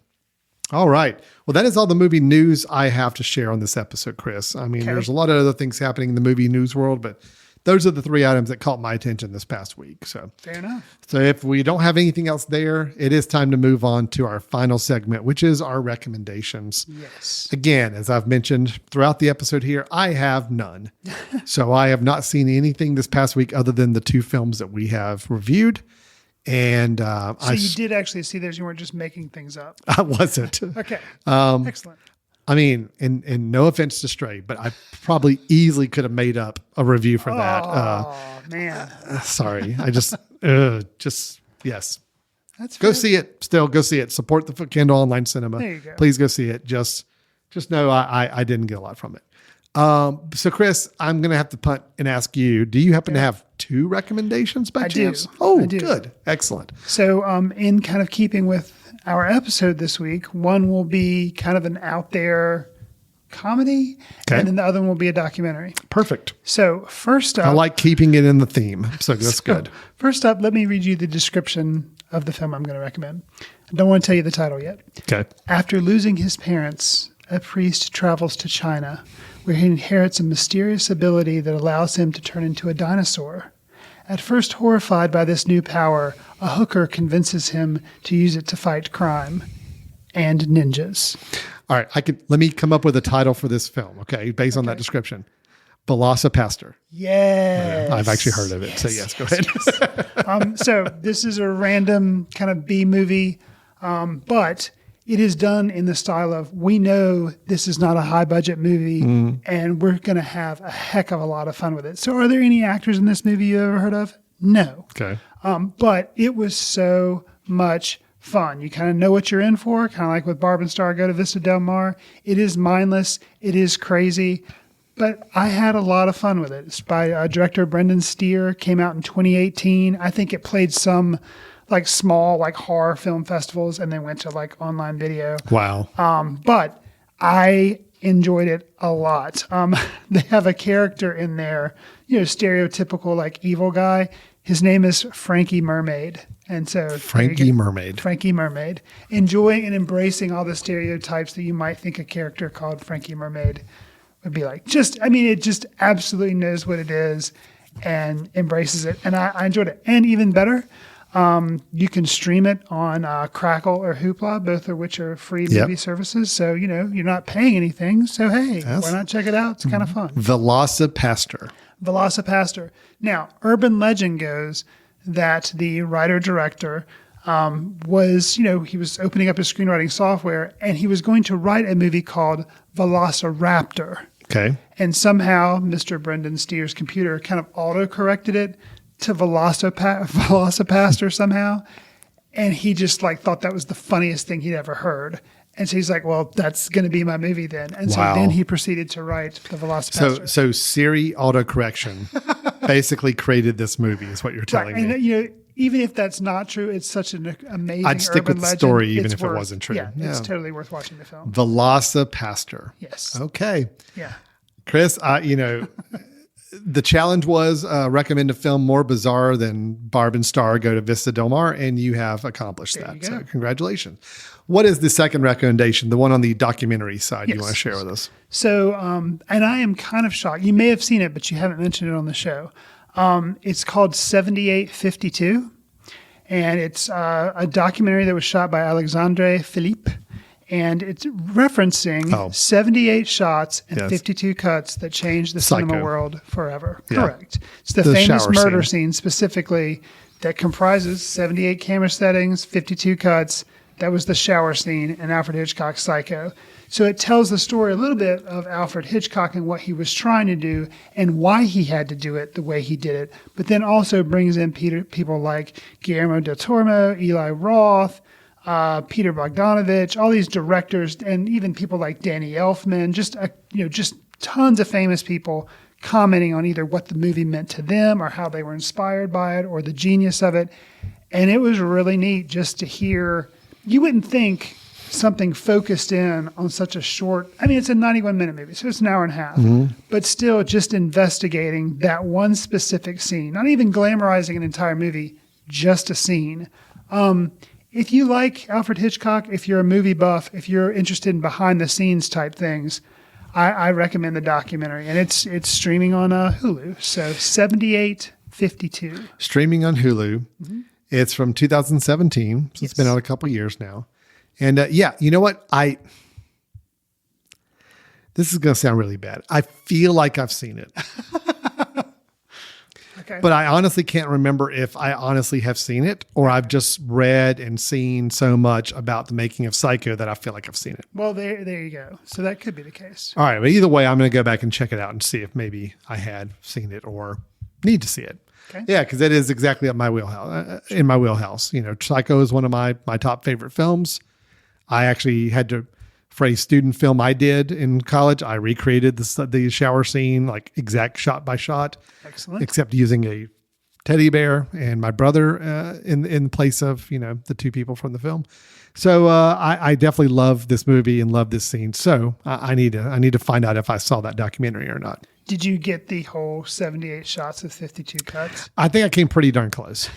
S2: All right. Well, that is all the movie news I have to share on this episode, Chris. I mean, there's a lot of other things happening in the movie news world, but those are the three items that caught my attention this past week. So
S3: fair enough.
S2: So if we don't have anything else there, it is time to move on to our final segment, which is our recommendations.
S3: Yes.
S2: Again, as I've mentioned throughout the episode here, I have none. So I have not seen anything this past week other than the two films that we have reviewed. And
S3: so you did actually see those. You weren't just making things up.
S2: I wasn't.
S3: Okay. Excellent.
S2: I mean, and no offense to Stray, but I probably easily could have made up a review for that.
S3: Oh, man.
S2: Sorry. I just yes.
S3: That's
S2: Go
S3: fair.
S2: see it. Still go see it. Support the Foot Candle Online Cinema.
S3: There you go.
S2: Please go see it. Just know I didn't get a lot from it. So Chris, I'm going to have to punt and ask you, do you happen to have 2 recommendations by chance? Oh, good. Excellent.
S3: So, in kind of keeping with our episode this week, one will be kind of an out there comedy, and then the other one will be a documentary.
S2: Perfect.
S3: So, first up,
S2: I like keeping it in the theme. So that's good.
S3: First up, let me read you the description of the film I'm going to recommend. I don't want to tell you the title yet.
S2: Okay.
S3: After losing his parents, a priest travels to China, where he inherits a mysterious ability that allows him to turn into a dinosaur. At first horrified by this new power, a hooker convinces him to use it to fight crime and ninjas.
S2: All right. Let me come up with a title for this film. Okay. Based on that description. Velocipaster.
S3: Yes.
S2: I've actually heard of it. So yes, go ahead.
S3: So this is a random kind of B movie, but it is done in the style of, we know this is not a high budget movie and we're going to have a heck of a lot of fun with it. So are there any actors in this movie you ever heard of? No.
S2: Okay.
S3: But it was so much fun. You kind of know what you're in for, kind of like with Barb and Star Go to Vista Del Mar. It is mindless. It is crazy. But I had a lot of fun with it. It's by director Brendan Steer, came out in 2018. I think it played some like small like horror film festivals and then went to like online video.
S2: Wow.
S3: But I enjoyed it a lot. They have a character in there, stereotypical like evil guy. His name is Frankie Mermaid. And so
S2: Frankie Mermaid.
S3: Enjoying and embracing all the stereotypes that you might think a character called Frankie Mermaid would be like. It just absolutely knows what it is and embraces it. And I enjoyed it. And even better, you can stream it on Crackle or Hoopla, both of which are free movie services. So, you're not paying anything. So, hey, why not check it out? It's kind of fun.
S2: Velocipaster.
S3: Now, urban legend goes that the writer-director was, he was opening up his screenwriting software and he was going to write a movie called Velociraptor.
S2: Okay.
S3: And somehow Mr. Brendan Steer's computer kind of auto-corrected it to Velocipaster somehow. And he just thought that was the funniest thing he'd ever heard. And so he's like, well, that's going to be my movie then. And so then he proceeded to write the Velocipaster.
S2: So Siri autocorrection basically created this movie is what you're telling me.
S3: And, even if that's not true, it's such an amazing
S2: I'd stick
S3: urban
S2: with the
S3: legend.
S2: story even
S3: It's
S2: if it wasn't true.
S3: Yeah, it's totally worth watching the film.
S2: Velocipaster.
S3: Yes.
S2: Okay.
S3: Yeah.
S2: Chris, the challenge was recommend a film more bizarre than Barb and Star Go to Vista Del Mar, and you have accomplished that. So congratulations. What is the second recommendation, the one on the documentary side you want to share with us?
S3: So, and I am kind of shocked. You may have seen it, but you haven't mentioned it on the show. It's called 7852, and it's a documentary that was shot by Alexandre Philippe, and it's referencing 78 shots and 52 cuts that changed the cinema world forever. Yeah. Correct. It's the famous murder scene specifically that comprises 78 camera settings, 52 cuts. That was the shower scene in Alfred Hitchcock's Psycho. So it tells the story a little bit of Alfred Hitchcock and what he was trying to do and why he had to do it the way he did it, but then also brings in people like Guillermo del Toro, Eli Roth, Peter Bogdanovich, all these directors, and even people like Danny Elfman, just tons of famous people commenting on either what the movie meant to them or how they were inspired by it or the genius of it. And it was really neat just to hear. You wouldn't think something focused in on such a short, it's a 91-minute movie, so it's an hour and a half, but still just investigating that one specific scene, not even glamorizing an entire movie, just a scene. If you like Alfred Hitchcock, if you're a movie buff, if you're interested in behind-the-scenes type things, I recommend the documentary, and it's streaming on Hulu, so 7852.
S2: Streaming on Hulu. Mm-hmm. It's from 2017, so it's been out a couple years now. And you know what? This is going to sound really bad. I feel like I've seen it.
S3: Okay.
S2: But I honestly can't remember if I honestly have seen it or I've just read and seen so much about the making of Psycho that I feel like I've seen it.
S3: Well, there you go. So that could be the case.
S2: All right. But either way, I'm going to go back and check it out and see if maybe I had seen it or need to see it.
S3: Okay.
S2: Yeah, because it is exactly up my wheelhouse. In my wheelhouse, Psycho is one of my top favorite films. I actually had to, for a student film I did in college, I recreated the shower scene like exact shot by shot.
S3: Excellent.
S2: Except using a teddy bear and my brother in place of the two people from the film. So I definitely love this movie and love this scene. So I need to find out if I saw that documentary or not.
S3: Did you get the whole 78 shots with 52 cuts?
S2: I think I came pretty darn close.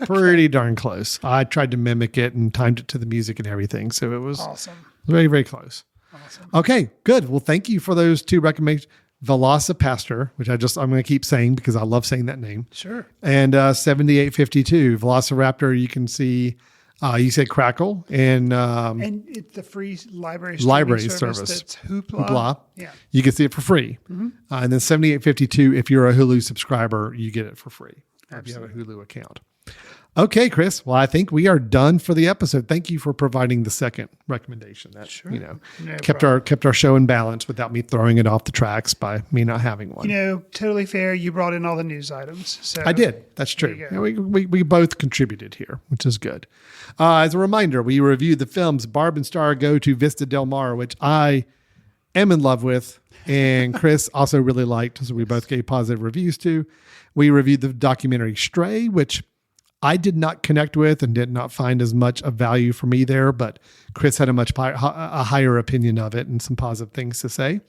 S2: Pretty darn close. I tried to mimic it and timed it to the music and everything. So it was
S3: awesome.
S2: Very, very close.
S3: Awesome.
S2: Okay, good. Well, thank you for those two recommendations. Velocipaster, which I'm going to keep saying because I love saying that name.
S3: Sure.
S2: And 7852 Velociraptor. You can see. You said Crackle and
S3: it's the free library
S2: service.
S3: That's Hoopla. Yeah.
S2: You can see it for free.
S3: Mm-hmm.
S2: And then 7852, if you're a Hulu subscriber, you get it for free.
S3: Absolutely.
S2: If you have a Hulu account. Okay, Chris. Well, I think we are done for the episode. Thank you for providing the second recommendation. That
S3: sure.
S2: kept our show in balance without me throwing it off the tracks by me not having one.
S3: Totally fair. You brought in all the news items. So
S2: I did. That's true. Yeah, we both contributed here, which is good. As a reminder, we reviewed the films Barb and Star Go to Vista Del Mar, which I am in love with, and Chris also really liked, so we both gave positive reviews to. We reviewed the documentary Stray, which I did not connect with and did not find as much of value for me there, but Chris had a higher opinion of it and some positive things to say.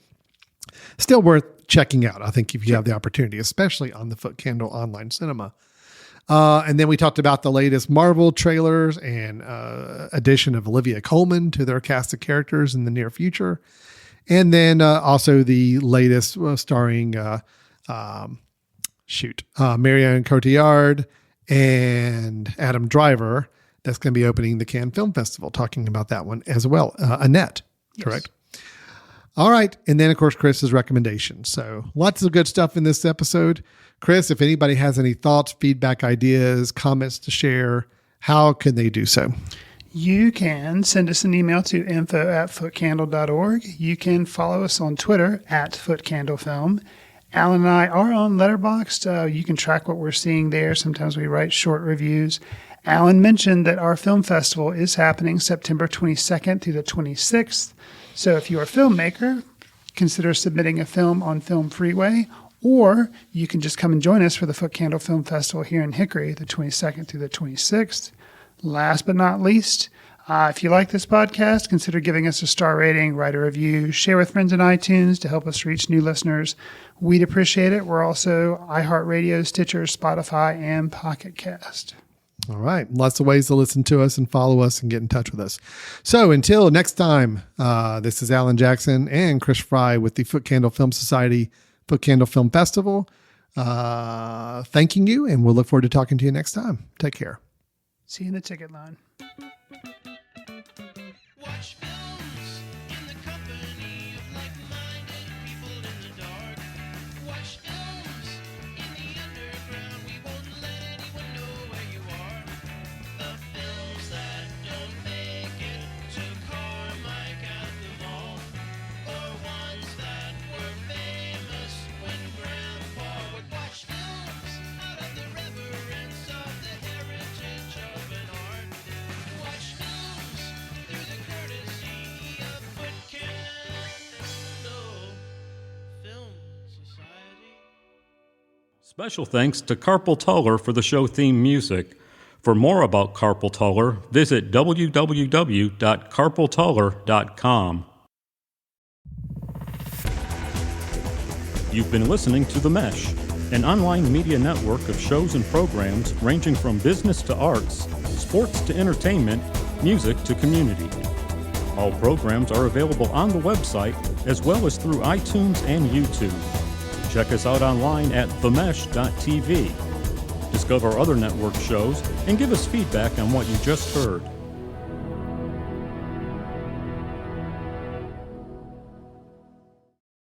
S2: Still worth checking out, I think, if you have the opportunity, especially on the Foot Candle Online Cinema. And then we talked about the latest Marvel trailers and addition of Olivia Colman to their cast of characters in the near future. And then also the latest starring Marion Cotillard and Adam Driver that's going to be opening the Cannes Film Festival, talking about that one as well. Annette, yes. Correct? All right. And then, of course, Chris's recommendations. So lots of good stuff in this episode. Chris, if anybody has any thoughts, feedback, ideas, comments to share, how can they do so?
S3: You can send us an email to info@footcandle.org. You can follow us on Twitter @footcandlefilm. Alan and I are on Letterboxd. You can track what we're seeing there. Sometimes we write short reviews. Alan mentioned that our film festival is happening September 22nd through the 26th. So if you're a filmmaker, consider submitting a film on Film Freeway, or you can just come and join us for the Foot Candle Film Festival here in Hickory, the 22nd through the 26th. Last but not least, if you like this podcast, consider giving us a star rating, write a review, share with friends in iTunes to help us reach new listeners. We'd appreciate it. We're also iHeartRadio, Stitcher, Spotify, and Pocket Cast.
S2: All right. Lots of ways to listen to us and follow us and get in touch with us. So until next time, this is Alan Jackson and Chris Fry with the Foot Candle Film Society Foot Candle Film Festival. Thanking you, and we'll look forward to talking to you next time. Take care.
S3: See you in the ticket line.
S12: Watch films in the company of like-minded people in the dark. Watch films in the underground. We won't let anyone know where you are. The films that don't make it to Carmike at the mall, or ones that were famous when Grandpa would watch films out of the reverence of the heritage of an art. Watch films through the courtesy of Foot Candle Film Society.
S1: Special thanks to Carpal Tuller for the show theme music. For more about Carpal Tuller, visit www.carpaltuller.com. You've been listening to The Mesh, an online media network of shows and programs ranging from business to arts, sports to entertainment, music to community. All programs are available on the website as well as through iTunes and YouTube. Check us out online at themesh.tv. Discover other network shows and give us feedback on what you just heard.